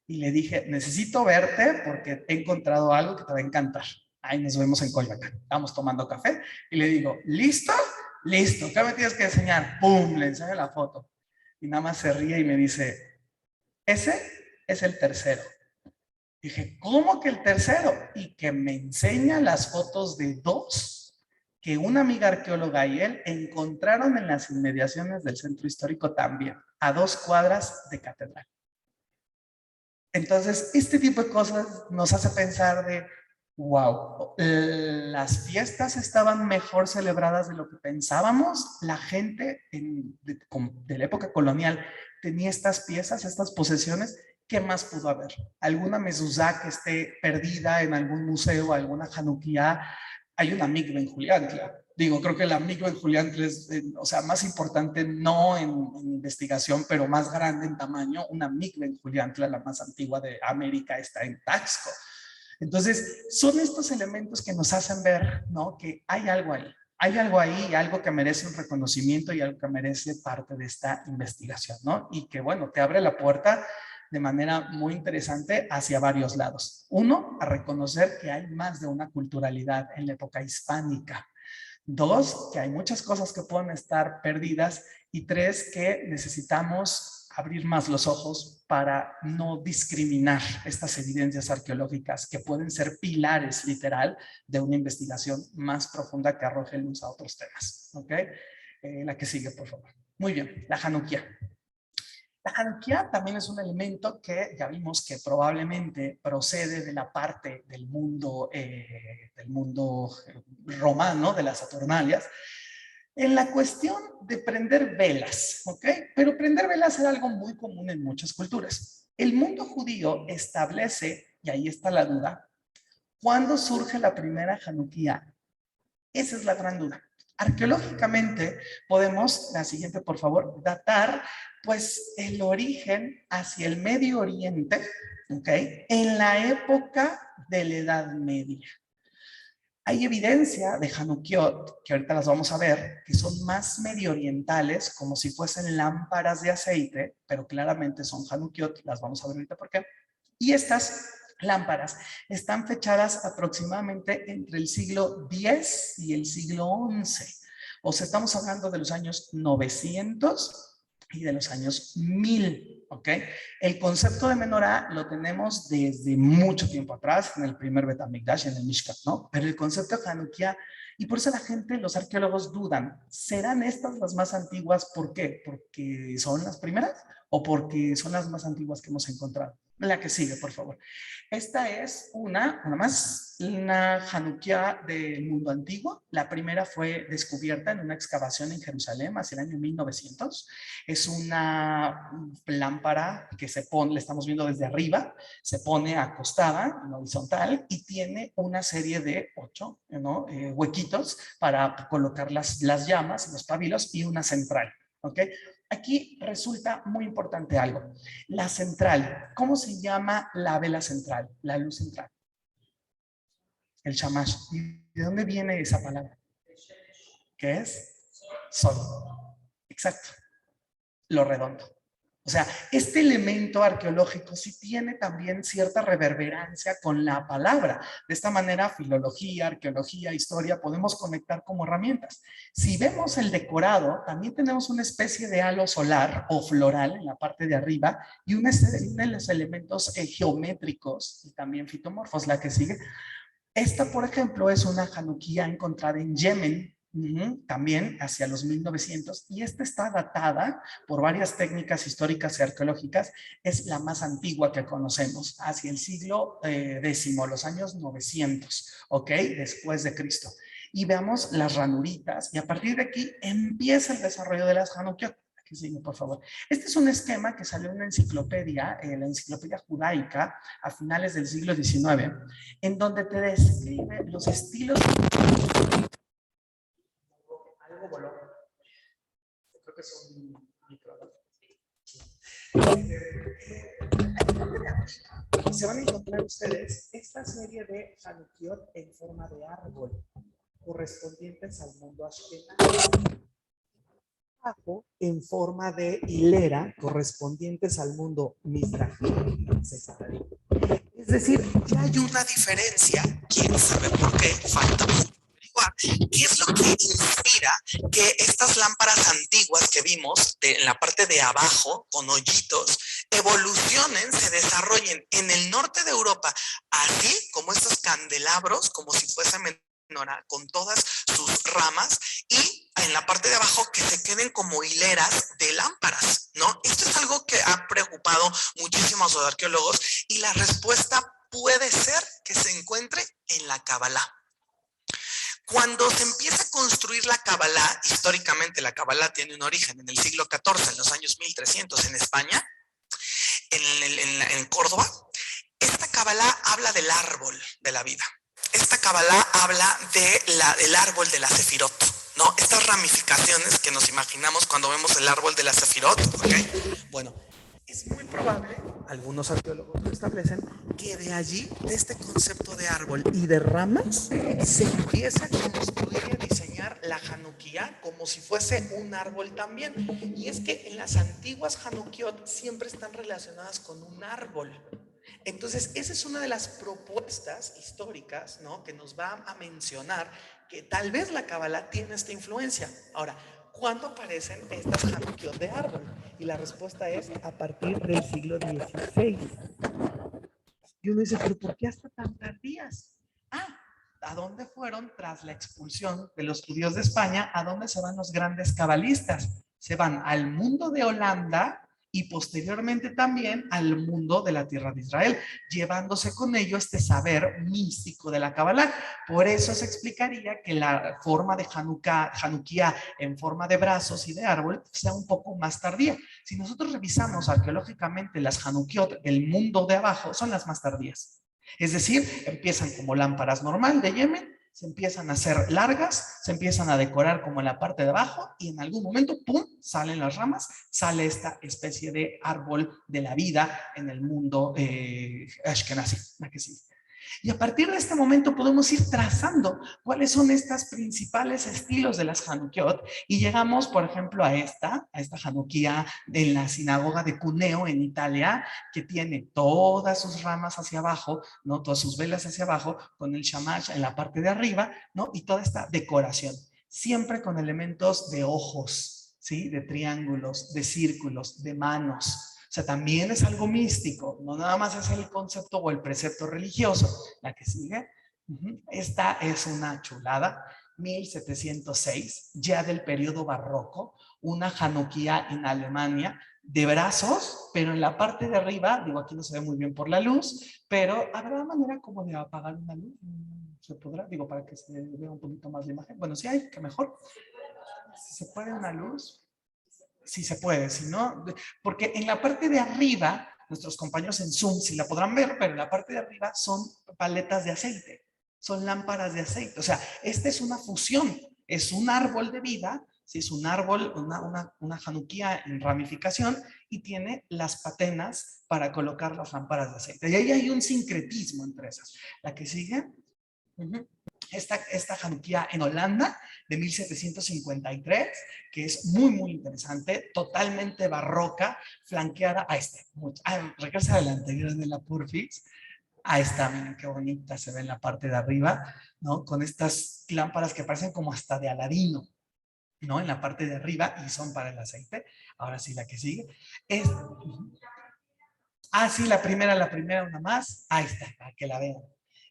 y le dije, necesito verte porque he encontrado algo que te va a encantar. Ahí nos vemos en Coyoacán. Estamos tomando café y le digo, ¿listo? Listo. ¿Qué me tienes que enseñar? ¡Pum! Le enseño la foto. Y nada más se ríe y me dice, ese es el tercero. Dije, ¿cómo que el tercero? Y que me enseña las fotos de 2 que una amiga arqueóloga y él encontraron en las inmediaciones del centro histórico también, a 2 cuadras de catedral. Entonces, este tipo de cosas nos hace pensar de, wow, las fiestas estaban mejor celebradas de lo que pensábamos. La gente de la época colonial tenía estas piezas, estas posesiones. ¿Qué más pudo haber? ¿Alguna mezuzá que esté perdida en algún museo, alguna januquía? Hay una mikve en Juliantla. Digo, creo que la mikve en Juliantla es, o sea, más importante no en investigación, pero más grande en tamaño. Una mikve en Juliantla, la más antigua de América, está en Taxco. Entonces, son estos elementos que nos hacen ver, ¿no? Que hay algo ahí. Hay algo ahí, algo que merece un reconocimiento y algo que merece parte de esta investigación, ¿no? Y que, bueno, te abre la puerta de manera muy interesante hacia varios lados. Uno, a reconocer que hay más de una culturalidad en la época hispánica. Dos, que hay muchas cosas que pueden estar perdidas. Y tres, que necesitamos abrir más los ojos para no discriminar estas evidencias arqueológicas que pueden ser pilares literal de una investigación más profunda que arroje luz a otros temas. ¿Ok? La que sigue, por favor. Muy bien, la Januquía. La Januquía también es un elemento que ya vimos que probablemente procede de la parte del mundo romano, de las Saturnalias, en la cuestión de prender velas, ¿ok? Pero prender velas era algo muy común en muchas culturas. El mundo judío establece, y ahí está la duda, ¿cuándo surge la primera Januquía? Esa es la gran duda. Arqueológicamente podemos, la siguiente por favor, datar pues el origen hacia el Medio Oriente, ¿ok? En la época de la Edad Media. Hay evidencia de Hanukiot, que ahorita las vamos a ver, que son más medio orientales, como si fuesen lámparas de aceite, pero claramente son Hanukiot, las vamos a ver ahorita por qué. Y estas lámparas están fechadas aproximadamente entre el siglo X y el siglo XI. O sea, estamos hablando de los años 900 y de los años 1000, ¿ok? El concepto de menorá lo tenemos desde mucho tiempo atrás, en el primer Bet HaMikdash, en el Mishkan, ¿no? Pero el concepto de Hanukkah, y por eso la gente, los arqueólogos dudan, ¿serán estas las más antiguas? ¿Por qué? ¿Porque son las primeras o porque son las más antiguas que hemos encontrado? La que sigue, por favor. Esta es una Hanukkah del mundo antiguo. La primera fue descubierta en una excavación en Jerusalén hacia el año 1900. Es una lámpara que se pone, le estamos viendo desde arriba, se pone acostada en horizontal y tiene una serie de 8 huequitos para colocar las llamas, los pabilos y una central. ¿Ok? Aquí resulta muy importante algo. La central, ¿cómo se llama la vela central? La luz central. El shamash. ¿Y de dónde viene esa palabra? ¿Qué es? Sol. Exacto. Lo redondo. O sea, este elemento arqueológico sí tiene también cierta reverberancia con la palabra. De esta manera, filología, arqueología, historia, podemos conectar como herramientas. Si vemos el decorado, también tenemos una especie de halo solar o floral en la parte de arriba y uno de los elementos geométricos y también fitomorfos, la que sigue. Esta, por ejemplo, es una januquía encontrada en Yemen, también hacia los 1900, y esta está datada por varias técnicas históricas y arqueológicas. Es la más antigua que conocemos, hacia el siglo X, los años 900, ¿ok? Después de Cristo. Y veamos las ranuritas, y a partir de aquí empieza el desarrollo de las Hanukkot. Aquí sigue, por favor. Este es un esquema que salió en una enciclopedia, la enciclopedia judaica, a finales del siglo XIX, en donde te describe los estilos. Algo voló. Creo que es un micro. Se van a encontrar ustedes esta serie de Hanukiot en forma de árbol, correspondientes al mundo ashkenaz. Abajo, en forma de hilera, correspondientes al mundo mizrahi. Es decir, ya hay una diferencia. ¿Quién sabe por qué? Falta mucho averiguar. ¿Qué es lo que inspira que estas lámparas antiguas que vimos en la parte de abajo, con hoyitos, evolucionen, se desarrollen en el norte de Europa, así como estos candelabros, como si fuesen con todas sus ramas, y en la parte de abajo que se queden como hileras de lámparas, ¿no? Esto es algo que ha preocupado muchísimo a los arqueólogos, y la respuesta puede ser que se encuentre en la Kabbalah. Cuando se empieza a construir la Kabbalah, históricamente la Kabbalah tiene un origen en el siglo XIV, en los años 1300 en España, en Córdoba. Esta Kabbalah habla del árbol de la vida. Esta Kabbalah habla del árbol de la Sefirot, ¿no? Estas ramificaciones que nos imaginamos cuando vemos el árbol de la Sefirot, ¿ok? Bueno, es muy probable, algunos arqueólogos lo establecen, que de allí, de este concepto de árbol y de ramas, se empieza a construir y a diseñar la Hanukkah como si fuese un árbol también. Y es que en las antiguas Hanukkot siempre están relacionadas con un árbol. Entonces, esa es una de las propuestas históricas, ¿no?, que nos va a mencionar que tal vez la Kabbalah tiene esta influencia. Ahora, ¿cuándo aparecen estas Hanukkot de árbol? Y la respuesta es a partir del siglo XVI. Y uno dice, ¿pero por qué hasta tan tardías? ¿A dónde fueron tras la expulsión de los judíos de España? ¿A dónde se van los grandes cabalistas? Se van al mundo de Holanda y posteriormente también al mundo de la tierra de Israel, llevándose con ello este saber místico de la Kabbalah. Por eso se explicaría que la forma de Hanukkah en forma de brazos y de árbol sea un poco más tardía. Si nosotros revisamos arqueológicamente las Hanukkiot del mundo de abajo, son las más tardías. Es decir, empiezan como lámparas normal de Yemen, se empiezan a hacer largas, se empiezan a decorar como en la parte de abajo, y en algún momento, ¡pum!, salen las ramas, sale esta especie de árbol de la vida en el mundo Ashkenazi, la que sigue. Y a partir de este momento podemos ir trazando cuáles son estos principales estilos de las Hanukkiot, y llegamos, por ejemplo, a esta Hanukkah de la sinagoga de Cuneo en Italia, que tiene todas sus ramas hacia abajo, ¿no?, todas sus velas hacia abajo, con el shamash en la parte de arriba, ¿no?, y toda esta decoración, siempre con elementos de ojos, ¿sí?, de triángulos, de círculos, de manos. O sea, también es algo místico, no nada más es el concepto o el precepto religioso. La que sigue, esta es una chulada, 1706, ya del periodo barroco, una Hanukkah en Alemania, de brazos, pero en la parte de arriba, digo, aquí no se ve muy bien por la luz, pero ¿habrá manera como de apagar una luz? ¿Se podrá? Digo, para que se vea un poquito más la imagen. Bueno, sí hay, que mejor. Si se puede una luz. Si se puede, si no, porque en la parte de arriba, nuestros compañeros en Zoom sí la podrán ver, pero en la parte de arriba son paletas de aceite, son lámparas de aceite. O sea, esta es una fusión, es un árbol de vida, ¿sí? Es un árbol, una Hanukkah en ramificación, y tiene las patenas para colocar las lámparas de aceite. Y ahí hay un sincretismo entre esas. La que sigue. Esta Hanukkah en Holanda de 1753, que es muy, muy interesante, totalmente barroca, flanqueada. Ahí está. Regresa adelante, de la Purfix. Ahí está, miren qué bonita se ve en la parte de arriba, ¿no? Con estas lámparas que parecen como hasta de Aladino, ¿no? En la parte de arriba, y son para el aceite. Ahora sí, la que sigue. Sí, la primera una más. Ahí está, para que la vean.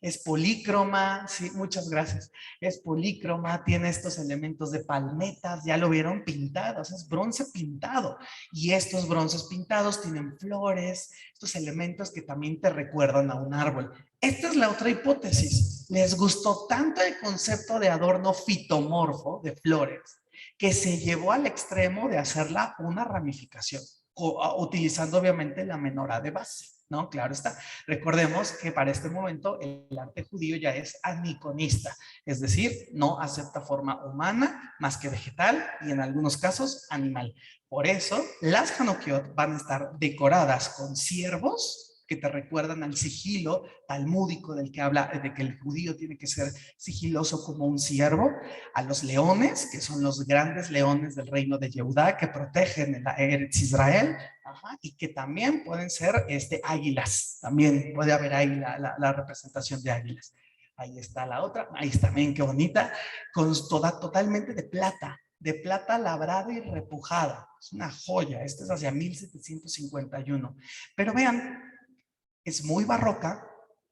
Es polícroma, sí, muchas gracias. Es polícroma, tiene estos elementos de palmetas, ya lo vieron, pintados, es bronce pintado. Y estos bronces pintados tienen flores, estos elementos que también te recuerdan a un árbol. Esta es la otra hipótesis. Les gustó tanto el concepto de adorno fitomorfo, de flores, que se llevó al extremo de hacerla una ramificación, utilizando obviamente la menorá de base, ¿no? Claro está. Recordemos que para este momento el arte judío ya es aniconista, es decir, no acepta forma humana más que vegetal, y en algunos casos animal. Por eso las Hanukkiot van a estar decoradas con ciervos que te recuerdan al sigilo talmúdico del que habla, de que el judío tiene que ser sigiloso como un ciervo, a los leones, que son los grandes leones del reino de Yehudá, que protegen el Eretz Israel, y que también pueden ser águilas, también puede haber ahí la representación de águilas. Ahí está la otra, ahí está, ven qué bonita, con totalmente de plata labrada y repujada. Es una joya. Esta es hacia 1751. Pero vean, es muy barroca,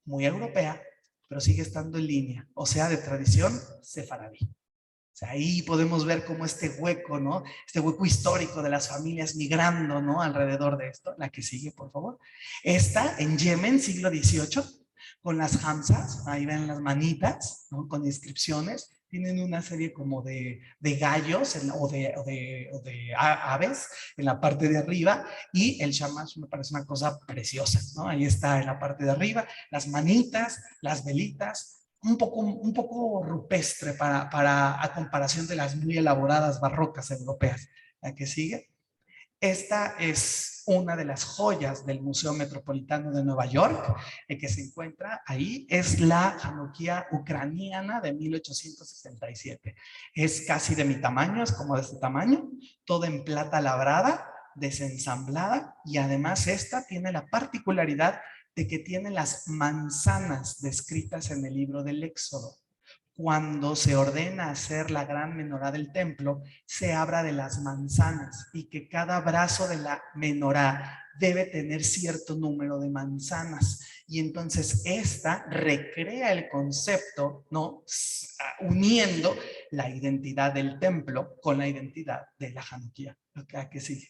muy europea, pero sigue estando en línea, o sea, de tradición sefaradí. O sea, ahí podemos ver cómo este hueco, ¿no? Este hueco histórico de las familias migrando, ¿no? Alrededor de esto. La que sigue, por favor. Esta en Yemen, siglo XVIII, con las hamzas, ahí ven las manitas, ¿no? Con inscripciones. Tienen una serie como de gallos o de aves en la parte de arriba, y el shamash me parece una cosa preciosa, ¿no? Ahí está en la parte de arriba, las manitas, las velitas, un poco rupestre a comparación de las muy elaboradas barrocas europeas. La que sigue. Esta es una de las joyas del Museo Metropolitano de Nueva York, que se encuentra ahí. Es la Hanukkah ucraniana de 1867. Es casi de mi tamaño, es como de este tamaño, toda en plata labrada, desensamblada, y además esta tiene la particularidad de que tiene las manzanas descritas en el libro del Éxodo. Cuando se ordena hacer la gran menorá del templo, se habla de las manzanas y que cada brazo de la menorá debe tener cierto número de manzanas. Y entonces esta recrea el concepto, ¿no? Uniendo la identidad del templo con la identidad de la Hanukkah. ¿Qué sigue?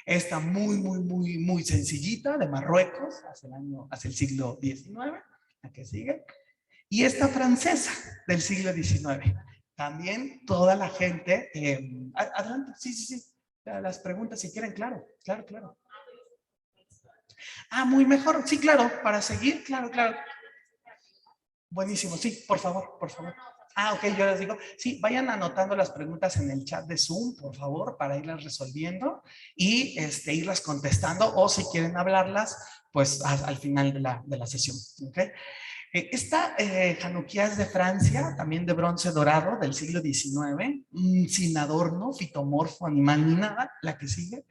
Esta muy sencillita, de Marruecos, hace el siglo XIX. ¿La que sigue? Y esta francesa del siglo XIX. También toda la gente, adelante, sí, las preguntas si quieren, claro. Muy mejor, sí, claro, para seguir, claro. Buenísimo, sí, por favor. Ok, yo les digo, sí, vayan anotando las preguntas en el chat de Zoom, por favor, para irlas resolviendo y irlas contestando, o si quieren hablarlas, pues al final de la sesión, ¿ok? Esta Hanukkah es de Francia, también de bronce dorado, del siglo XIX, sin adorno, fitomorfo, animal ni nada. La que sigue.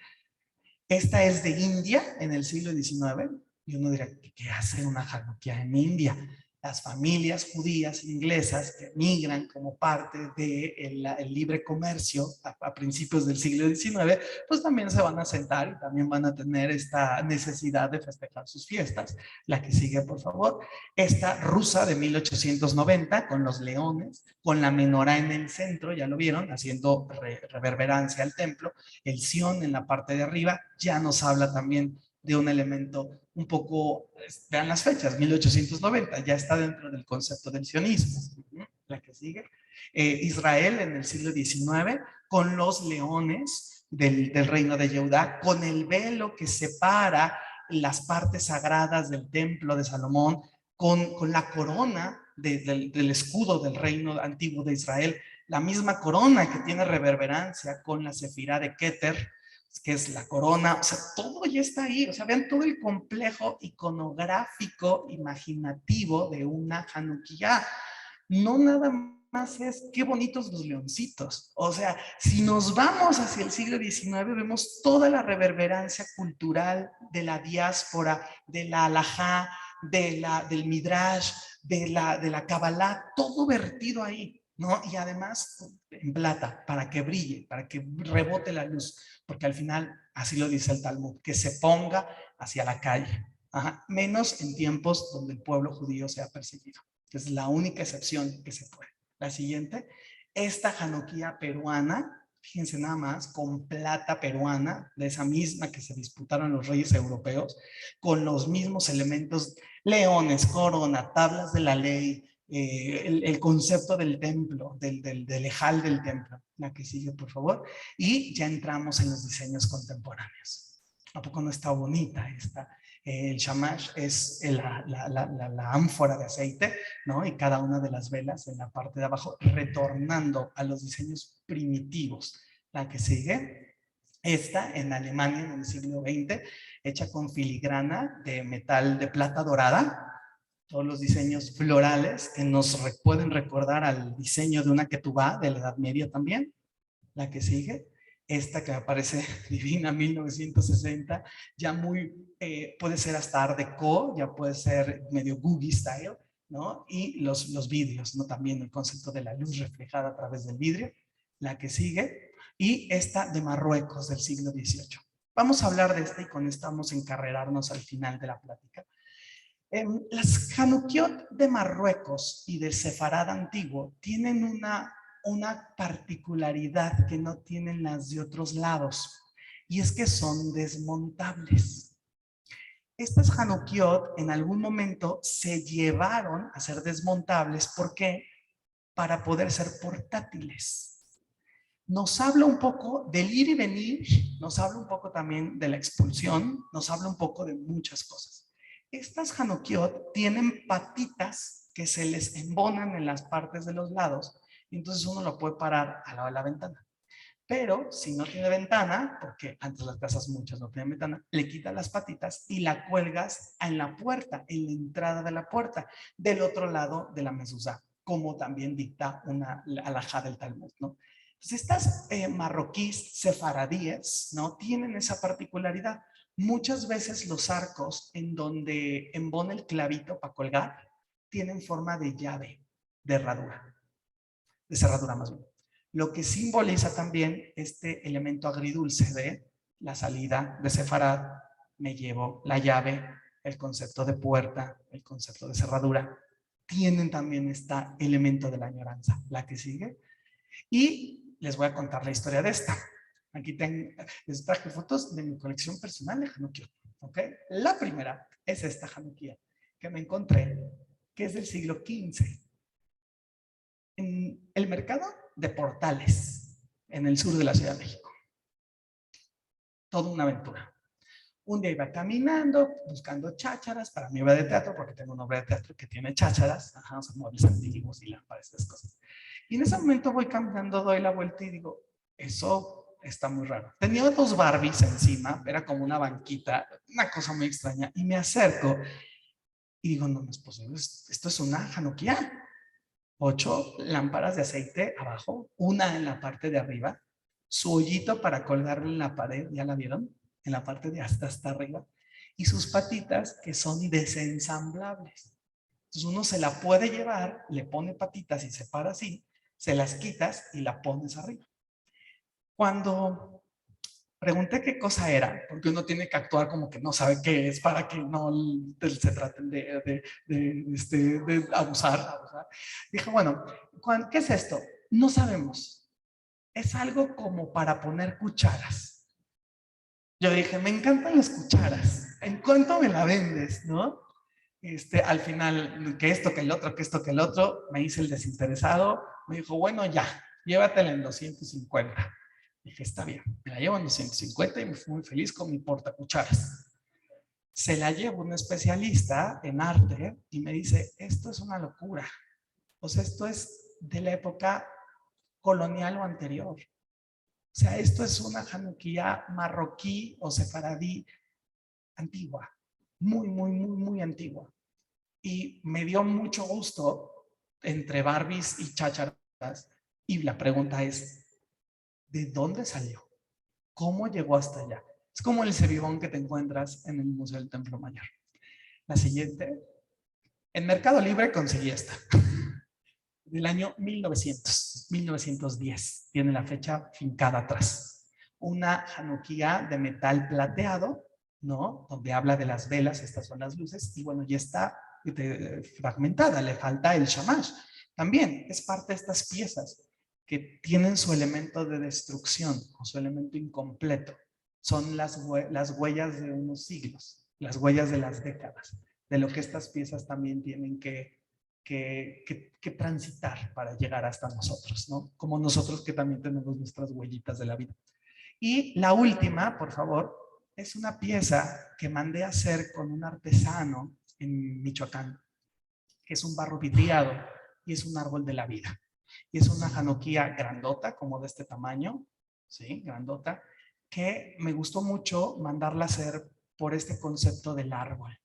Esta es de India, en el siglo XIX. Y uno dirá, ¿qué hace una Hanukkah en India? Las familias judías inglesas que migran como parte del libre comercio a principios del siglo XIX, pues también se van a sentar y también van a tener esta necesidad de festejar sus fiestas. La que sigue, por favor. Esta rusa de 1890, con los leones, con la menorá en el centro, ya lo vieron, haciendo reverberancia al templo. El Sion en la parte de arriba ya nos habla también de un elemento un poco, vean las fechas, 1890, ya está dentro del concepto del sionismo. La que sigue. Israel en el siglo XIX, con los leones del reino de Yehudá, con el velo que separa las partes sagradas del templo de Salomón, con la corona del escudo del reino antiguo de Israel, la misma corona que tiene reverberancia con la sefirá de Keter, que es la corona. O sea, todo ya está ahí. O sea, vean todo el complejo iconográfico, imaginativo de una Hanukkah. No nada más es qué bonitos los leoncitos. O sea, si nos vamos hacia el siglo XIX, vemos toda la reverberancia cultural de la diáspora, de la halajá, del midrash, de la Kabbalah, todo vertido ahí, ¿no? Y además en plata, para que brille, para que rebote la luz, porque al final, así lo dice el Talmud, que se ponga hacia la calle. Menos en tiempos donde el pueblo judío sea perseguido. Es la única excepción que se puede. La siguiente, esta Hanukkah peruana, fíjense nada más, con plata peruana, de esa misma que se disputaron los reyes europeos, con los mismos elementos, leones, corona, tablas de la ley, el concepto del templo, del ejal del templo. La que sigue, por favor. Y ya entramos en los diseños contemporáneos. ¿A poco no está bonita esta? El shamash es la ánfora de aceite, ¿no? Y cada una de las velas en la parte de abajo, retornando a los diseños primitivos. La que sigue. Esta en Alemania en el siglo XX, hecha con filigrana de metal de plata dorada. Todos los diseños florales que nos pueden recordar al diseño de una ketubá de la Edad Media también. La que sigue. Esta que me parece divina, 1960, ya muy, puede ser hasta Art Deco, ya puede ser medio Googie style, ¿no? Y los vidrios, ¿no? También el concepto de la luz reflejada a través del vidrio. La que sigue. Y esta de Marruecos del siglo XVIII. Vamos a hablar de esta y con esta vamos a encarrerarnos al final de la plática. Las Hanukiot de Marruecos y del Sefarad antiguo tienen una particularidad que no tienen las de otros lados, y es que son desmontables. Estas Hanukiot en algún momento se llevaron a ser desmontables. ¿Por qué? Para poder ser portátiles. Nos habla un poco del ir y venir, nos habla un poco también de la expulsión, nos habla un poco de muchas cosas. Estas Hanukiot tienen patitas que se les embonan en las partes de los lados, y entonces uno lo puede parar al lado de la ventana. Pero si no tiene ventana, porque antes las casas muchas no tienen ventana, le quitas las patitas y la cuelgas en la puerta, en la entrada de la puerta, del otro lado de la mezuzá, como también dicta una alajá del Talmud, ¿no? Entonces estas marroquíes sefaradíes, ¿no?, tienen esa particularidad. Muchas veces los arcos en donde embona el clavito para colgar tienen forma de llave, de herradura, de cerradura más bien. Lo que simboliza también este elemento agridulce de la salida de Sefarad, me llevo la llave, el concepto de puerta, el concepto de cerradura. Tienen también este elemento de la añoranza. La que sigue. Y les voy a contar la historia de esta. Aquí les traje fotos de mi colección personal de Hanukiot. ¿Ok? La primera es esta Hanukia que me encontré, que es del siglo XV. En el mercado de Portales, en el sur de la Ciudad de México. Toda una aventura. Un día iba caminando, buscando chácharas para mi obra de teatro, porque tengo una obra de teatro que tiene chácharas, o sea, muebles antiguos y lámparas, esas cosas. Y en ese momento voy caminando, doy la vuelta y digo, eso está muy raro. Tenía dos Barbies encima, era como una banquita, una cosa muy extraña, y me acerco y digo, no es posible, esto es una Hanukia. 8 lámparas de aceite abajo, una en la parte de arriba, su hoyito para colgarle en la pared, ¿ya la vieron? En la parte de hasta arriba, y sus patitas que son desensamblables. Entonces uno se la puede llevar, le pone patitas y se para así, se las quitas y la pones arriba. Cuando pregunté qué cosa era, porque uno tiene que actuar como que no sabe qué es para que no se traten de abusar. Dije, bueno, ¿qué es esto? No sabemos. Es algo como para poner cucharas. Yo dije, me encantan las cucharas. ¿En cuánto me la vendes, no? Al final, que esto, que el otro, que esto, que el otro, me hice el desinteresado. Me dijo, bueno, ya, llévatela en 250. Dije, está bien, me la llevo en 250 y me fui muy feliz con mi portacucharas. Se la llevo a un especialista en arte y me dice, esto es una locura. O sea, esto es de la época colonial o anterior. O sea, esto es una Hanukia marroquí o sefaradí antigua. Muy, muy, muy, muy antigua. Y me dio mucho gusto entre Barbies y chácharas. Y la pregunta es, ¿de dónde salió? ¿Cómo llegó hasta allá? Es como el cebibón que te encuentras en el Museo del Templo Mayor. La siguiente. En Mercado Libre conseguí esta. Del año 1910. Tiene la fecha fincada atrás. Una Hanukia de metal plateado, ¿no? Donde habla de las velas, estas son las luces, y bueno, ya está fragmentada, le falta el shamash. También es parte de estas piezas que tienen su elemento de destrucción o su elemento incompleto. Son las huellas de unos siglos, las huellas de las décadas, de lo que estas piezas también tienen que transitar para llegar hasta nosotros, ¿no? Como nosotros que también tenemos nuestras huellitas de la vida. Y la última, por favor, es una pieza que mandé a hacer con un artesano en Michoacán, que es un barro vidriado y es un árbol de la vida. Y es una Hanukia grandota, como de este tamaño, ¿sí? Grandota, que me gustó mucho mandarla a hacer por este concepto del árbol.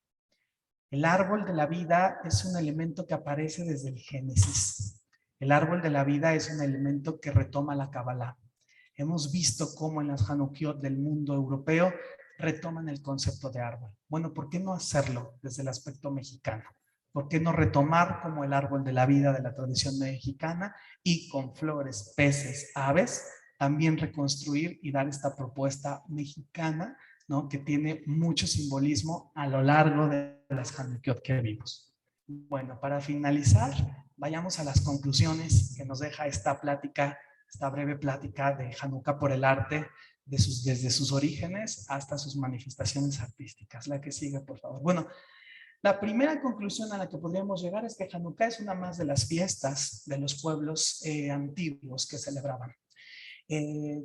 El árbol de la vida es un elemento que aparece desde el Génesis. El árbol de la vida es un elemento que retoma la Kabbalah. Hemos visto cómo en las Hanukiot del mundo europeo retoman el concepto de árbol. Bueno, ¿por qué no hacerlo desde el aspecto mexicano? ¿Por qué no retomar como el árbol de la vida de la tradición mexicana y con flores, peces, aves, también reconstruir y dar esta propuesta mexicana ¿no? Que tiene mucho simbolismo a lo largo de las Hanukkot que vimos. Bueno, para finalizar, vayamos a las conclusiones que nos deja esta plática, esta breve plática de Hanukkah por el arte, desde sus orígenes hasta sus manifestaciones artísticas. La que sigue, por favor. Bueno, la primera conclusión a la que podríamos llegar es que Hanukkah es una más de las fiestas de los pueblos antiguos que celebraban.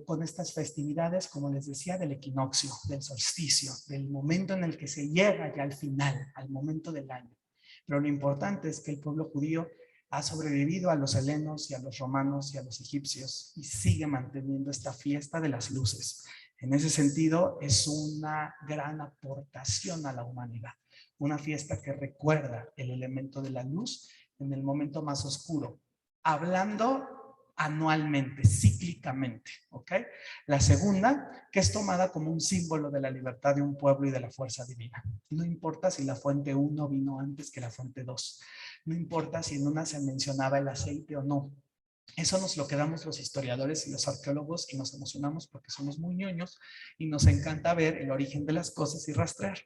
Con estas festividades, como les decía, del equinoccio, del solsticio, del momento en el que se llega ya al final, al momento del año. Pero lo importante es que el pueblo judío ha sobrevivido a los helenos y a los romanos y a los egipcios y sigue manteniendo esta fiesta de las luces. En ese sentido, es una gran aportación a la humanidad. Una fiesta que recuerda el elemento de la luz en el momento más oscuro, hablando anualmente, cíclicamente, ¿ok? La segunda, que es tomada como un símbolo de la libertad de un pueblo y de la fuerza divina. No importa si la fuente 1 vino antes que la fuente 2. No importa si en una se mencionaba el aceite o no. Eso nos lo quedamos los historiadores y los arqueólogos y nos emocionamos porque somos muy ñoños y nos encanta ver el origen de las cosas y rastrear.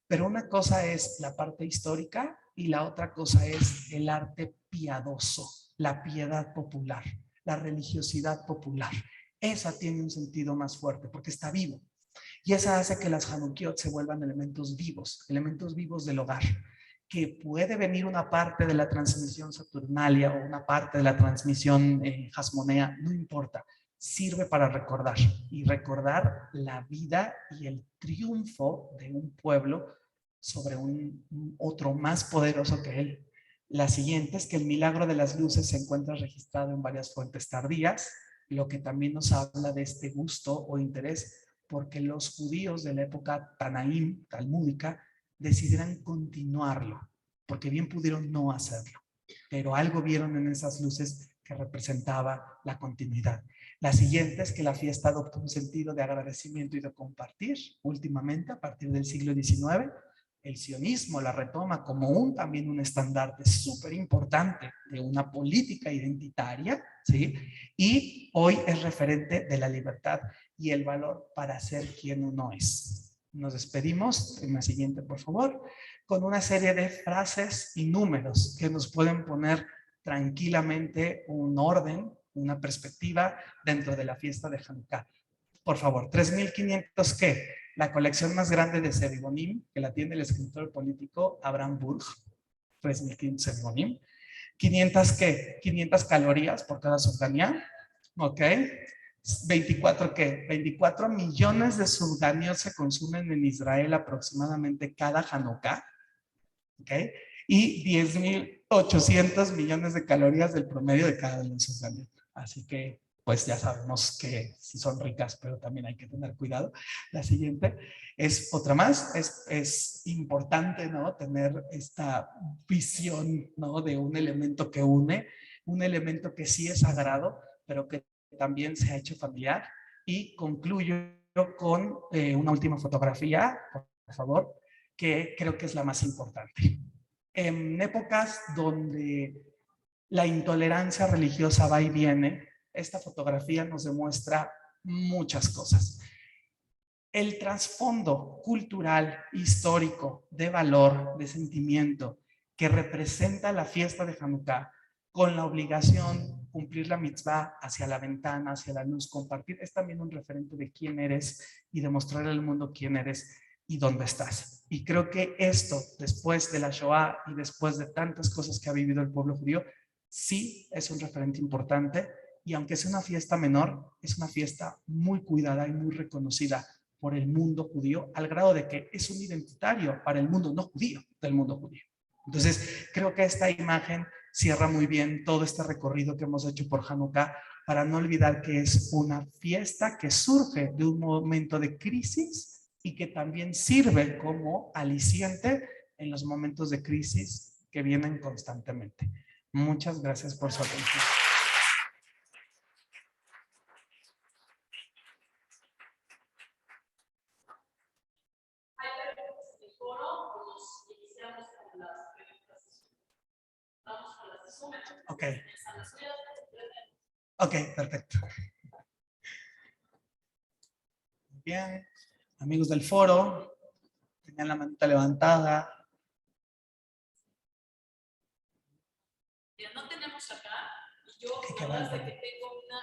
Pero una cosa es la parte histórica y la otra cosa es el arte piadoso, la piedad popular, la religiosidad popular. Esa tiene un sentido más fuerte porque está vivo. Y esa hace que las Hanukkot se vuelvan elementos vivos del hogar, que puede venir una parte de la transmisión saturnalia o una parte de la transmisión jasmonea, no importa, sirve para recordar y recordar la vida y el triunfo de un pueblo sobre un otro más poderoso que él. La siguiente es que el milagro de las luces se encuentra registrado en varias fuentes tardías, lo que también nos habla de este gusto o interés, porque los judíos de la época Tanaim, talmúdica, decidieran continuarlo, porque bien pudieron no hacerlo, pero algo vieron en esas luces que representaba la continuidad. La siguiente es que la fiesta adopta un sentido de agradecimiento y de compartir, últimamente a partir del siglo XIX. El sionismo la retoma como también un estandarte súper importante de una política identitaria, ¿sí? Y hoy es referente de la libertad y el valor para ser quien uno es. Nos despedimos, en la siguiente por favor, con una serie de frases y números que nos pueden poner tranquilamente un orden, una perspectiva dentro de la fiesta de Hanukkah. Por favor, 3.500 ¿qué? La colección más grande de Sevigonim, que la tiene el escritor político Abraham Burg, 3.500 Sevigonim. 500 ¿qué? 500 calorías por cada sufganía, ¿ok? 24 ¿qué? 24 millones de sufganios se consumen en Israel aproximadamente cada Hanukkah, ¿ok? Y 10.800 millones de calorías del promedio de cada sufganía. Así que pues ya sabemos que sí son ricas, pero también hay que tener cuidado. La siguiente es otra más, es importante, ¿no? Tener esta visión, ¿no? De un elemento que une, un elemento que sí es sagrado, pero que también se ha hecho familiar. Y concluyo con una última fotografía, por favor, que creo que es la más importante. En épocas donde la intolerancia religiosa va y viene, esta fotografía nos demuestra muchas cosas. El trasfondo cultural, histórico, de valor, de sentimiento que representa la fiesta de Hanukkah con la obligación cumplir la mitzvah hacia la ventana, hacia la luz, compartir, es también un referente de quién eres y demostrar al mundo quién eres y dónde estás. Y creo que esto, después de la Shoah y después de tantas cosas que ha vivido el pueblo judío, sí es un referente importante. Y aunque sea una fiesta menor, es una fiesta muy cuidada y muy reconocida por el mundo judío, al grado de que es un identitario para el mundo no judío del mundo judío. Entonces, creo que esta imagen cierra muy bien todo este recorrido que hemos hecho por Hanukkah, para no olvidar que es una fiesta que surge de un momento de crisis y que también sirve como aliciente en los momentos de crisis que vienen constantemente. Muchas gracias por su atención. Ok. Ok, perfecto. Bien. Amigos del foro, tenían la manita levantada. Mira, no tenemos acá, y yo Qué la verdad bárbaro. es que tengo una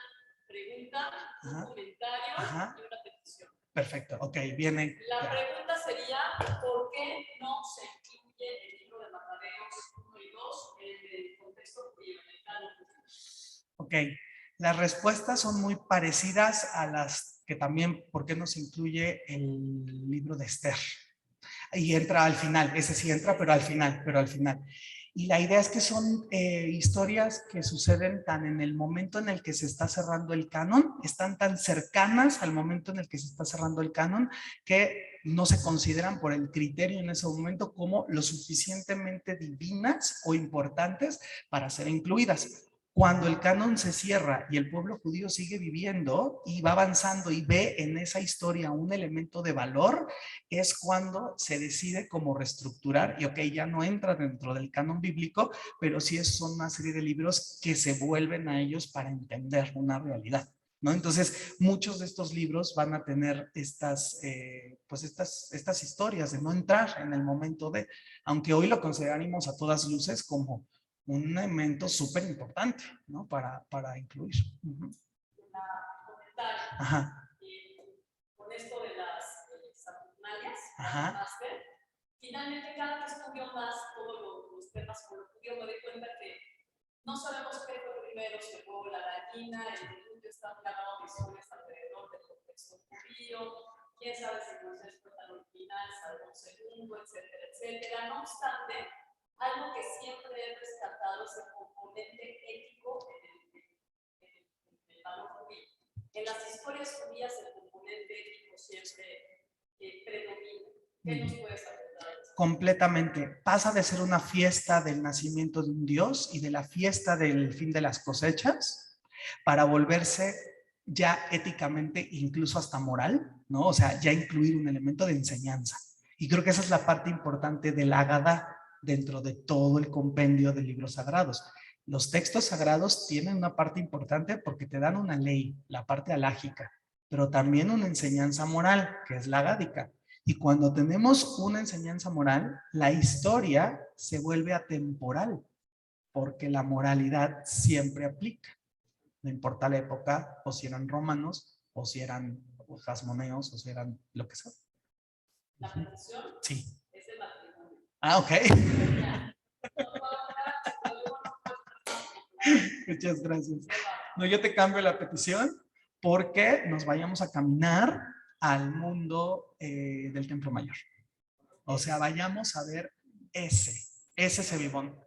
pregunta, un Ajá. comentario Ajá. y una petición. Perfecto, ok, viene. La pregunta sería, ¿por qué no se incluye el libro de Macabeos 1 y 2 en el contexto judío, en el canon judío? Ok, las respuestas son muy parecidas a las que también, ¿por qué no se incluye el libro de Esther? Y entra al final, ese sí entra, pero al final. Y la idea es que son historias que suceden tan en el momento en el que se está cerrando el canon, están tan cercanas al momento en el que se está cerrando el canon, que no se consideran por el criterio en ese momento como lo suficientemente divinas o importantes para ser incluidas. Cuando el canon se cierra y el pueblo judío sigue viviendo y va avanzando y ve en esa historia un elemento de valor, es cuando se decide cómo reestructurar y ok, ya no entra dentro del canon bíblico, pero sí son una serie de libros que se vuelven a ellos para entender una realidad, ¿no? Entonces, muchos de estos libros van a tener estas historias de no entrar en el momento de, aunque hoy lo consideramos a todas luces como un elemento súper importante, ¿no? Para incluir. Ajá. Con esto de las saturnalias, Ajá. finalmente cada vez estudio más todos los temas con los judíos, me doy cuenta que no sabemos qué fue primero, si el huevo la gallina, el mundo está plagado de historias alrededor del contexto judío, quién sabe si Moisés fue tan original, Salomón segundo, etcétera, etcétera. No obstante, algo que siempre he rescatado es el componente ético en el valor judío. En las historias judías el componente ético siempre predomina. ¿Qué nos puedes aportar? Completamente. Pasa de ser una fiesta del nacimiento de un Dios y de la fiesta del fin de las cosechas para volverse ya éticamente, incluso hasta moral, ¿no? O sea, ya incluir un elemento de enseñanza. Y creo que esa es la parte importante del Ágada dentro de todo el compendio de libros sagrados. Los textos sagrados tienen una parte importante porque te dan una ley, la parte alágica, pero también una enseñanza moral, que es la agádica. Y cuando tenemos una enseñanza moral, la historia se vuelve atemporal, porque la moralidad siempre aplica. No importa la época, o si eran romanos, o si eran jasmoneos, o si eran lo que sea. ¿La petición? Sí. Es el matrimonio. Ah, ok. Muchas gracias. No, yo te cambio la petición porque nos vayamos a caminar al mundo del Templo Mayor. O sea, vayamos a ver ese Sebibón.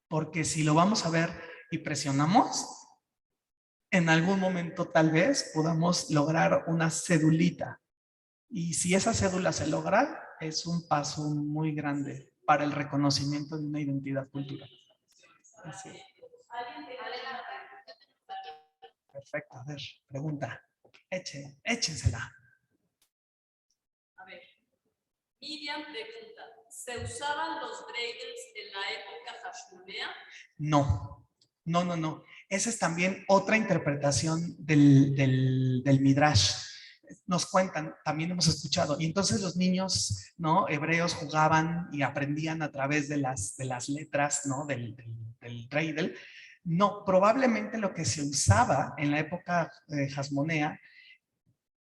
Porque si lo vamos a ver y presionamos, en algún momento tal vez podamos lograr una cedulita. Y si esa cédula se logra, es un paso muy grande para el reconocimiento de una identidad cultural. Así. Perfecto, a ver, pregunta. Échensela. A ver, Miriam pregunta, ¿se usaban los dreidels en la época hashmonea? No. Esa es también otra interpretación del Midrash. Nos cuentan, también hemos escuchado, y entonces los niños, ¿no?, hebreos jugaban y aprendían a través de las letras, ¿no?, del dreidel. No, probablemente lo que se usaba en la época hasmonea,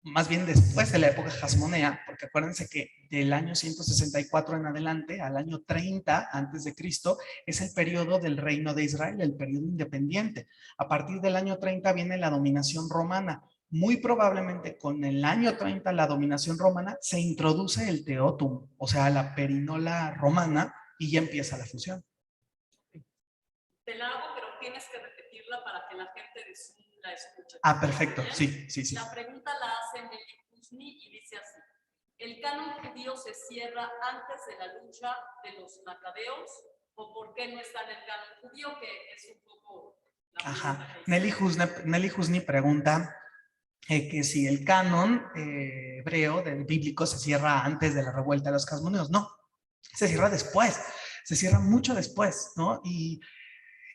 más bien después de la época hasmonea, porque acuérdense que del año 164 en adelante al año 30 antes de Cristo es el periodo del reino de Israel, el periodo independiente. A partir del año 30 viene la dominación romana. Muy probablemente con el año 30, la dominación romana, se introduce el teotum, o sea, la perinola romana, y ya empieza la fusión. Te la hago, pero tienes que repetirla para que la gente de Zoom la escuche. Ah, perfecto, sí. La pregunta la hace Nelly Husni y dice así: ¿el canon judío se cierra antes de la lucha de los macabeos o por qué no está en el canon judío? Que es un poco la Ajá. pregunta. Nelly Husni pregunta que si el canon hebreo del bíblico se cierra antes de la revuelta de los hasmoneos. No, se cierra después, se cierra mucho después, ¿no? Y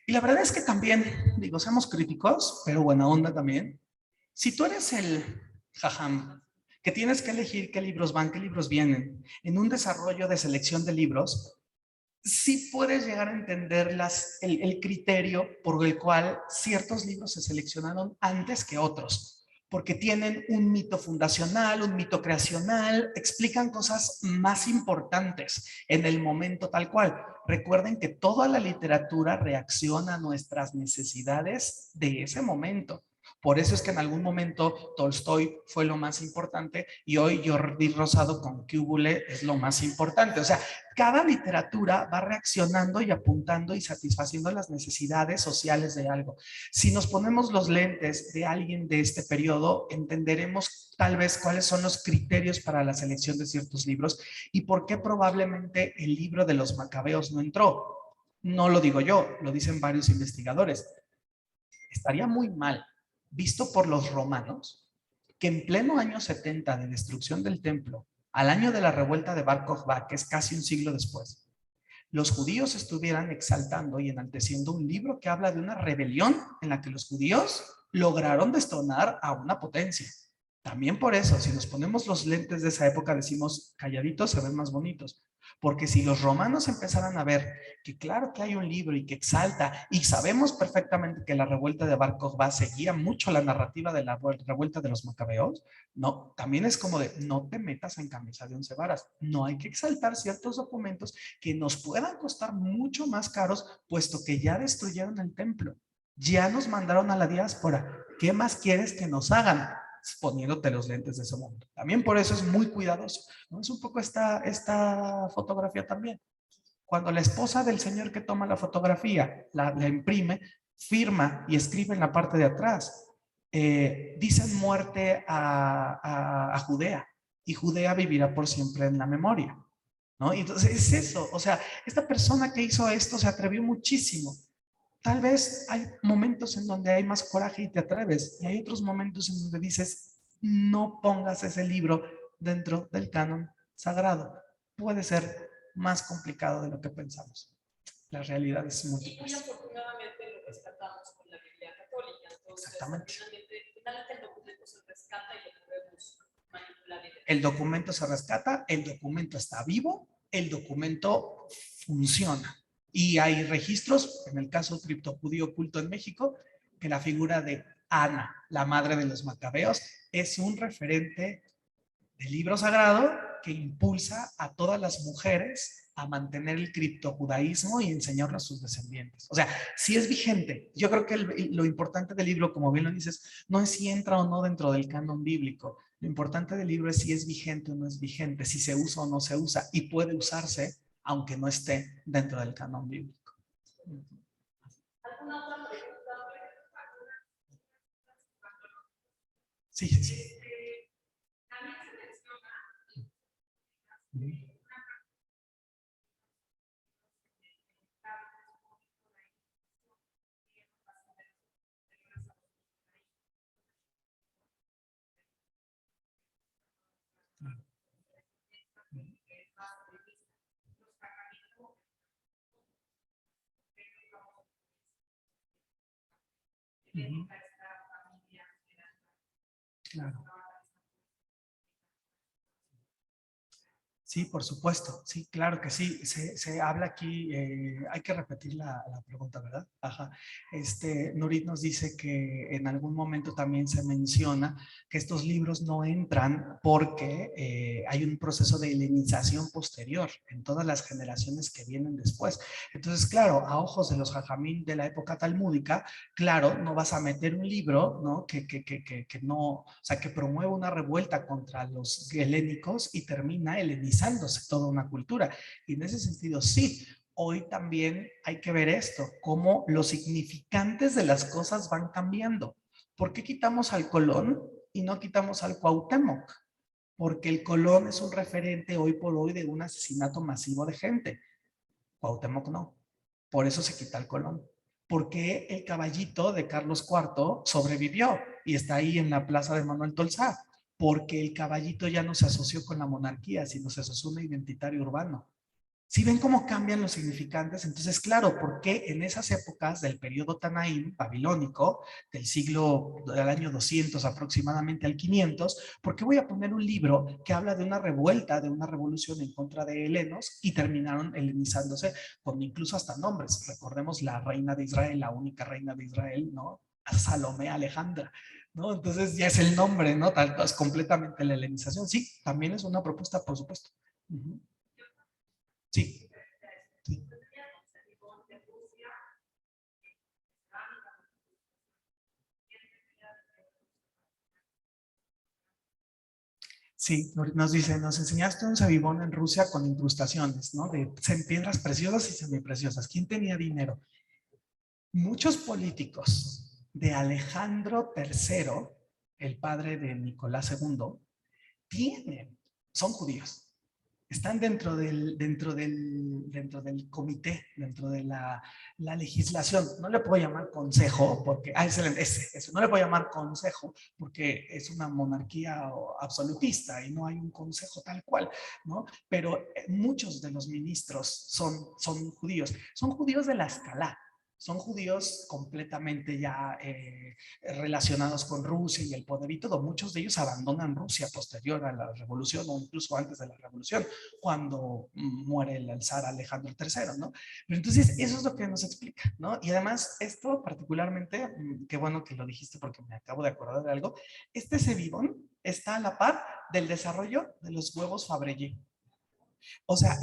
la verdad es que también, digo, seamos críticos, pero buena onda también. Si tú eres el jajam que tienes que elegir qué libros van, qué libros vienen. En un desarrollo de selección de libros, sí puedes llegar a entender el criterio por el cual ciertos libros se seleccionaron antes que otros, porque tienen un mito fundacional, un mito creacional, explican cosas más importantes en el momento tal cual. Recuerden que toda la literatura reacciona a nuestras necesidades de ese momento. Por eso es que en algún momento Tolstoy fue lo más importante y hoy Jordi Rosado con Cúbule es lo más importante. O sea, cada literatura va reaccionando y apuntando y satisfaciendo las necesidades sociales de algo. Si nos ponemos los lentes de alguien de este periodo, entenderemos tal vez cuáles son los criterios para la selección de ciertos libros y por qué probablemente el libro de los Macabeos no entró. No lo digo yo, lo dicen varios investigadores. Estaría muy mal visto por los romanos que en pleno año 70 de destrucción del templo, al año de la revuelta de Bar Kokhba, que es casi un siglo después, los judíos estuvieran exaltando y enalteciendo un libro que habla de una rebelión en la que los judíos lograron destronar a una potencia. También por eso, si nos ponemos los lentes de esa época, decimos calladitos se ven más bonitos. Porque si los romanos empezaran a ver que claro que hay un libro y que exalta, y sabemos perfectamente que la revuelta de Bar Kokhba seguía mucho la narrativa de la revuelta de los macabeos, no, también es como de no te metas en camisa de 11 varas. No hay que exaltar ciertos documentos que nos puedan costar mucho más caros, puesto que ya destruyeron el templo, ya nos mandaron a la diáspora. ¿Qué más quieres que nos hagan? Poniéndote los lentes de ese mundo. También por eso es muy cuidadoso, ¿no? Es un poco esta fotografía también. Cuando la esposa del señor que toma la fotografía la imprime, firma y escribe en la parte de atrás, dicen muerte a Judea, y Judea vivirá por siempre en la memoria, ¿no? Y entonces es eso, o sea, esta persona que hizo esto se atrevió muchísimo. Tal vez hay momentos en donde hay más coraje y te atreves, y hay otros momentos en donde dices, no pongas ese libro dentro del canon sagrado. Puede ser más complicado de lo que pensamos. La realidad es múltiples. Y muy afortunadamente lo rescatamos con la Biblia católica. Entonces, exactamente. Finalmente el documento se rescata y lo podemos manipular. El documento se rescata, el documento está vivo, el documento funciona. Y hay registros, en el caso criptojudío oculto en México, que la figura de Ana, la madre de los macabeos, es un referente del libro sagrado que impulsa a todas las mujeres a mantener el criptojudaísmo y enseñarlo a sus descendientes. O sea, sí es vigente. Yo creo que lo importante del libro, como bien lo dices, no es si entra o no dentro del canon bíblico. Lo importante del libro es si es vigente o no es vigente, si se usa o no se usa, y puede usarse aunque no esté dentro del canon bíblico. ¿Alguna otra pregunta? Sí, sí, sí. Claro. Sí, por supuesto. Sí, claro que sí. Se habla aquí, hay que repetir la pregunta, ¿verdad? Ajá. Nurit nos dice que en algún momento también se menciona que estos libros no entran porque hay un proceso de helenización posterior en todas las generaciones que vienen después. Entonces, claro, a ojos de los jajamín de la época talmúdica, claro, no vas a meter un libro, ¿no? Que no, o sea, que promueve una revuelta contra los helénicos y termina helenizándose toda una cultura. Y en ese sentido, sí, hoy también hay que ver esto, cómo los significantes de las cosas van cambiando. ¿Por qué quitamos al Colón y no quitamos al Cuauhtémoc? Porque el Colón es un referente hoy por hoy de un asesinato masivo de gente. Cuauhtémoc no. Por eso se quita el Colón. Porque el caballito de Carlos IV sobrevivió y está ahí en la plaza de Manuel Tolsá. Porque el caballito ya no se asoció con la monarquía, sino se asoció un identitario urbano. Si ven cómo cambian los significantes, entonces claro, ¿por qué en esas épocas del periodo Tanaim babilónico, del año 200 aproximadamente al 500, por qué voy a poner un libro que habla de una revuelta, de una revolución en contra de helenos y terminaron helenizándose con incluso hasta nombres? Recordemos la reina de Israel, la única reina de Israel, ¿no? Salomé Alejandra, ¿no? Entonces ya es el nombre, ¿no? Tal, es completamente la helenización. Sí, también es una propuesta, por supuesto. Sí. Sí. Sí, nos dice, nos enseñaste un sabibón en Rusia con incrustaciones, ¿no? De piedras preciosas y semipreciosas. ¿Quién tenía dinero? Muchos políticos de Alejandro III, el padre de Nicolás II, son judíos. Están dentro del comité, dentro de la legislación. No le puedo llamar consejo, porque, excelente, eso, no le puedo llamar consejo, porque es una monarquía absolutista y no hay un consejo tal cual, ¿no? Pero muchos de los ministros son judíos de la Escalá. Son judíos completamente ya relacionados con Rusia y el poder y todo. Muchos de ellos abandonan Rusia posterior a la revolución o incluso antes de la revolución, cuando muere el zar Alejandro III, ¿no? Pero entonces eso es lo que nos explica, ¿no? Y además esto particularmente, qué bueno que lo dijiste porque me acabo de acordar de algo, este cebibón está a la par del desarrollo de los huevos Fabergé. O sea,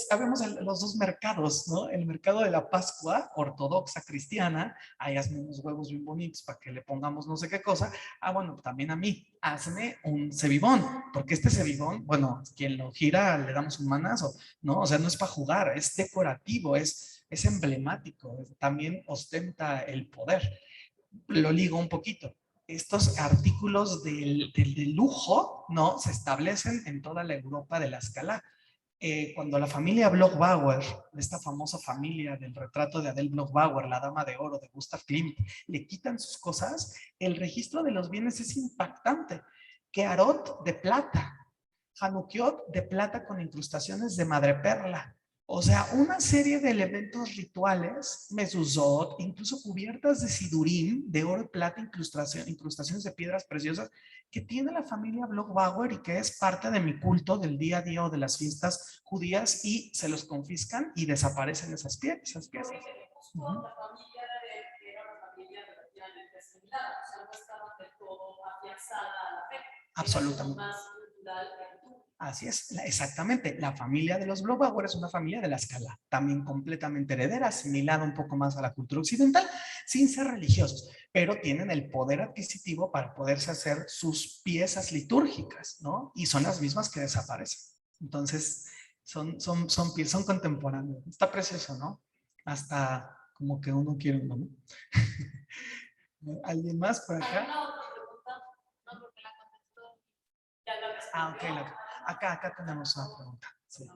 sabemos los dos mercados, ¿no? El mercado de la Pascua ortodoxa cristiana, ahí hazme unos huevos bien bonitos para que le pongamos no sé qué cosa. Bueno, también a mí, hazme un cebibón, porque este cebibón, bueno, quien lo gira le damos un manazo, ¿no? O sea, no es para jugar, es decorativo, es emblemático, también ostenta el poder. Lo ligo un poquito. Estos artículos del lujo, ¿no? Se establecen en toda la Europa de la Escala. Cuando la familia Bloch-Bauer, esta famosa familia del retrato de Adele Bloch-Bauer, la dama de oro de Gustav Klimt, le quitan sus cosas, el registro de los bienes es impactante. Kearot de plata, Hanukiot de plata con incrustaciones de madreperla. O sea, una serie de elementos rituales, mezuzot, incluso cubiertas de sidurín, de oro, plata, incrustaciones de piedras preciosas, que tiene la familia Bloch-Bauer y que es parte de mi culto del día a día o de las fiestas judías, y se los confiscan y desaparecen esas piezas. La familia era una familia relativamente asimilada, o sea, no estaba del todo afianzada a la fe. Absolutamente. Más cultural que tú. Así es, exactamente. La familia de los Bloch-Bauer es una familia de la Escala, también completamente heredera, asimilada un poco más a la cultura occidental, sin ser religiosos, pero tienen el poder adquisitivo para poderse hacer sus piezas litúrgicas, ¿no? Y son las mismas que desaparecen. Entonces, son contemporáneos. Está precioso, ¿no? Hasta como que uno quiere uno, ¿no? ¿Alguien más por acá? ¿Alguna otra pregunta? No, porque la contestó. Ya la respondió. Ok. Acá tenemos una pregunta. Sí.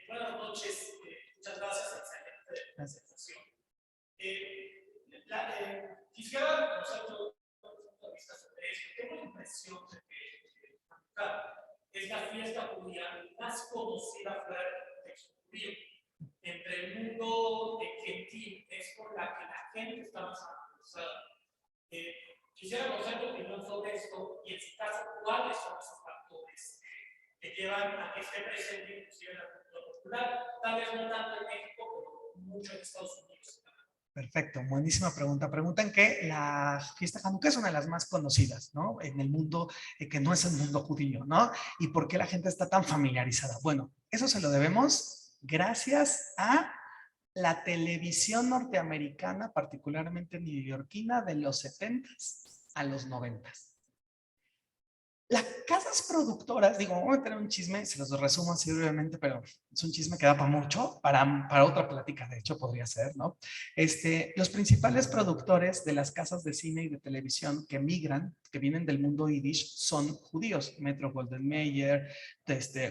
Buenas noches, muchas gracias, excelente presentación. Quisiera conocer tu punto de vista sobre esto. Tengo la impresión de que Hanukkah es la fiesta judía más conocida fuera del contexto judío. Entre el mundo gentil es por la que la gente está más interesada. Quisiera conocer tu opinión sobre esto y en su caso, ¿cuáles son esos factores que llevan a que esté presente inclusive en la cultura popular? Tal vez no tanto en México, pero mucho en Estados Unidos. Perfecto, buenísima pregunta. Preguntan que la fiesta Hanukkah es una de las más conocidas, ¿no? En el mundo que no es el mundo judío, ¿no? ¿Y por qué la gente está tan familiarizada? Bueno, eso se lo debemos gracias a la televisión norteamericana, particularmente neoyorquina, de los 70s a los 90s. Las casas productoras, digo, voy a tener un chisme, se los resumo así brevemente, pero es un chisme que da para mucho, para otra plática, de hecho, podría ser, ¿no? Los principales productores de las casas de cine y de televisión que migran, que vienen del mundo yiddish, son judíos. Metro-Goldwyn-Mayer,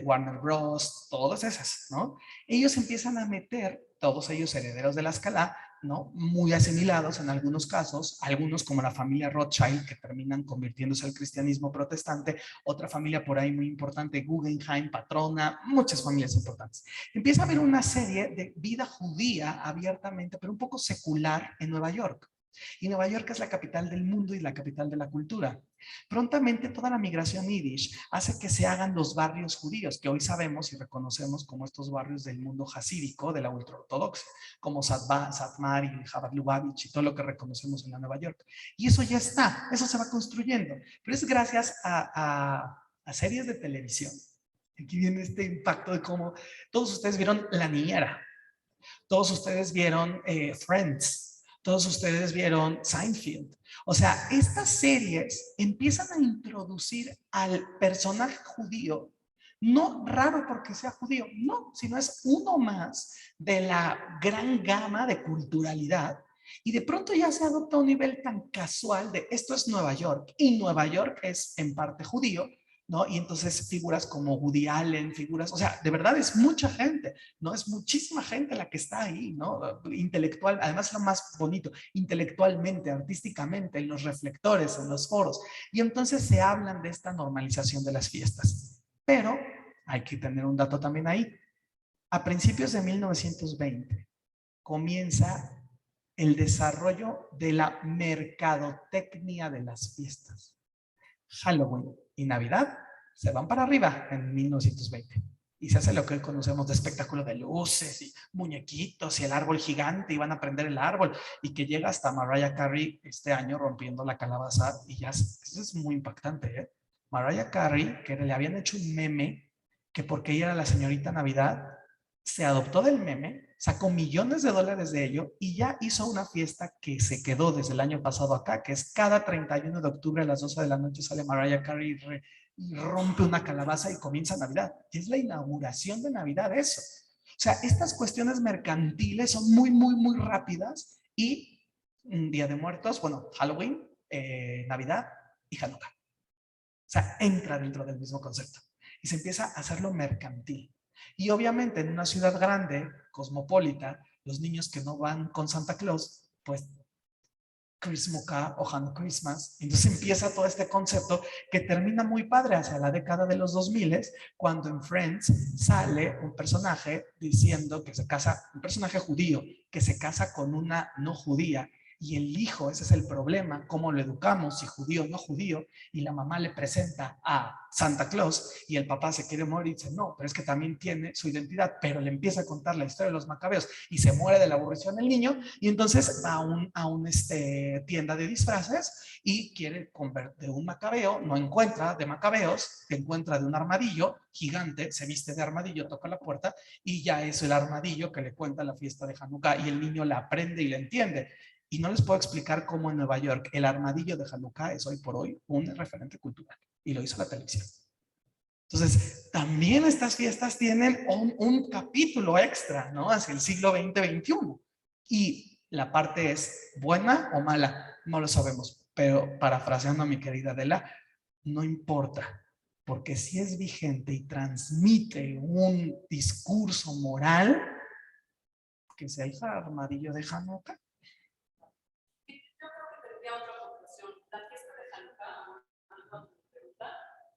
Warner Bros., todas esas, ¿no? Ellos empiezan a meter, todos ellos herederos de la Escala, ¿no? Muy asimilados en algunos casos, algunos como la familia Rothschild, que terminan convirtiéndose al cristianismo protestante, otra familia por ahí muy importante, Guggenheim, Patrona, muchas familias importantes. Empieza a haber una serie de vida judía abiertamente, pero un poco secular en Nueva York. Y Nueva York es la capital del mundo y la capital de la cultura. Prontamente toda la migración yiddish hace que se hagan los barrios judíos, que hoy sabemos y reconocemos como estos barrios del mundo hasídico, de la ultraortodoxia, como Satmar y Chabad Lubavitch y todo lo que reconocemos en la Nueva York. Y eso ya está, eso se va construyendo. Pero es gracias a series de televisión. Aquí viene este impacto de cómo todos ustedes vieron La Niñera, todos ustedes vieron Friends, todos ustedes vieron Seinfeld. O sea, estas series empiezan a introducir al personaje judío, no raro porque sea judío, no, sino es uno más de la gran gama de culturalidad. Y de pronto ya se adopta un nivel tan casual de esto es Nueva York y Nueva York es en parte judío, ¿no? Y entonces figuras como Woody Allen, figuras, o sea, de verdad es mucha gente, ¿no? Es muchísima gente la que está ahí, ¿no? Intelectual, además lo más bonito, intelectualmente, artísticamente, en los reflectores, en los foros. Y entonces se hablan de esta normalización de las fiestas. Pero hay que tener un dato también ahí. A principios de 1920 comienza el desarrollo de la mercadotecnia de las fiestas. Halloween y Navidad se van para arriba en 1920 y se hace lo que hoy conocemos de espectáculo de luces y muñequitos y el árbol gigante y van a prender el árbol y que llega hasta Mariah Carey este año rompiendo la calabaza y ya, eso es muy impactante, ¿eh? Mariah Carey, que le habían hecho un meme que porque ella era la señorita Navidad, se adoptó del meme, sacó millones de dólares de ello y ya hizo una fiesta que se quedó desde el año pasado acá, que es cada 31 de octubre a las 12 de la noche sale Mariah Carey y rompe una calabaza y comienza Navidad. Y es la inauguración de Navidad eso. O sea, estas cuestiones mercantiles son muy, muy, muy rápidas y un Día de Muertos, bueno, Halloween, Navidad y Hanukkah. O sea, entra dentro del mismo concepto y se empieza a hacerlo mercantil. Y obviamente en una ciudad grande, cosmopolita, los niños que no van con Santa Claus, pues Chrismukkah o Hanukkah Christmas. Entonces empieza todo este concepto que termina muy padre hacia la década de los 2000, cuando en Friends sale un personaje diciendo que se casa, un personaje judío, que se casa con una no judía. Y el hijo, ese es el problema, cómo lo educamos, si judío o no judío, y la mamá le presenta a Santa Claus y el papá se quiere morir y dice, no, pero es que también tiene su identidad, pero le empieza a contar la historia de los macabeos y se muere de la aburrición el niño y entonces va a un tienda de disfraces y quiere convertir de un macabeo, no encuentra de macabeos, encuentra de un armadillo gigante, se viste de armadillo, toca la puerta y ya es el armadillo que le cuenta la fiesta de Hanukkah y el niño la aprende y la entiende. Y no les puedo explicar cómo en Nueva York el armadillo de Hanukkah es hoy por hoy un referente cultural. Y lo hizo la televisión. Entonces, también estas fiestas tienen un capítulo extra, ¿no? Hacia el siglo XX-XXI. Y la parte es buena o mala, no lo sabemos. Pero parafraseando a mi querida Adela, no importa. Porque si es vigente y transmite un discurso moral, que sea el armadillo de Hanukkah.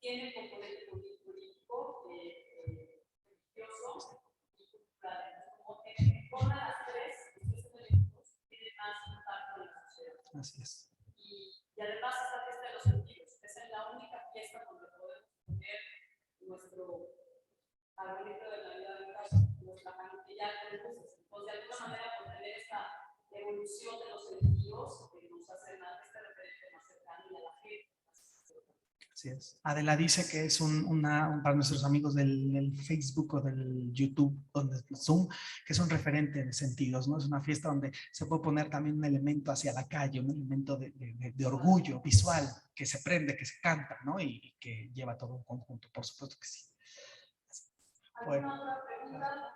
Tiene componente político, religioso y cultural. Como que con las tres, estos elementos tienen más impacto en la sociedad. Así es. Y además esta fiesta de los sentidos. Esa es la única fiesta donde podemos poner nuestro arbolito de Navidad en casa, nuestra manilla de luces. Entonces, de alguna manera, por tener esta evolución de los sentidos, nos hace más este referente más cercano a la gente. Así es. Adela dice que es para nuestros amigos del Facebook o del YouTube, donde Zoom, que es un referente de sentidos, ¿no? Es una fiesta donde se puede poner también un elemento hacia la calle, un elemento de orgullo visual, que se prende, que se canta, ¿no? Y que lleva todo un conjunto, por supuesto que sí. ¿Alguna otra pregunta?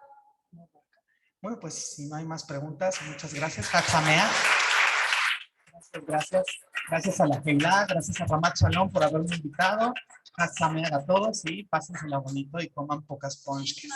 Bueno, pues si no hay más preguntas, muchas gracias. Hatsamea. Gracias. Gracias a la Keilah, gracias a Ramat Shalom por haberme invitado. Hatsamea a todos y pásensela bonito y coman pocas ponchques.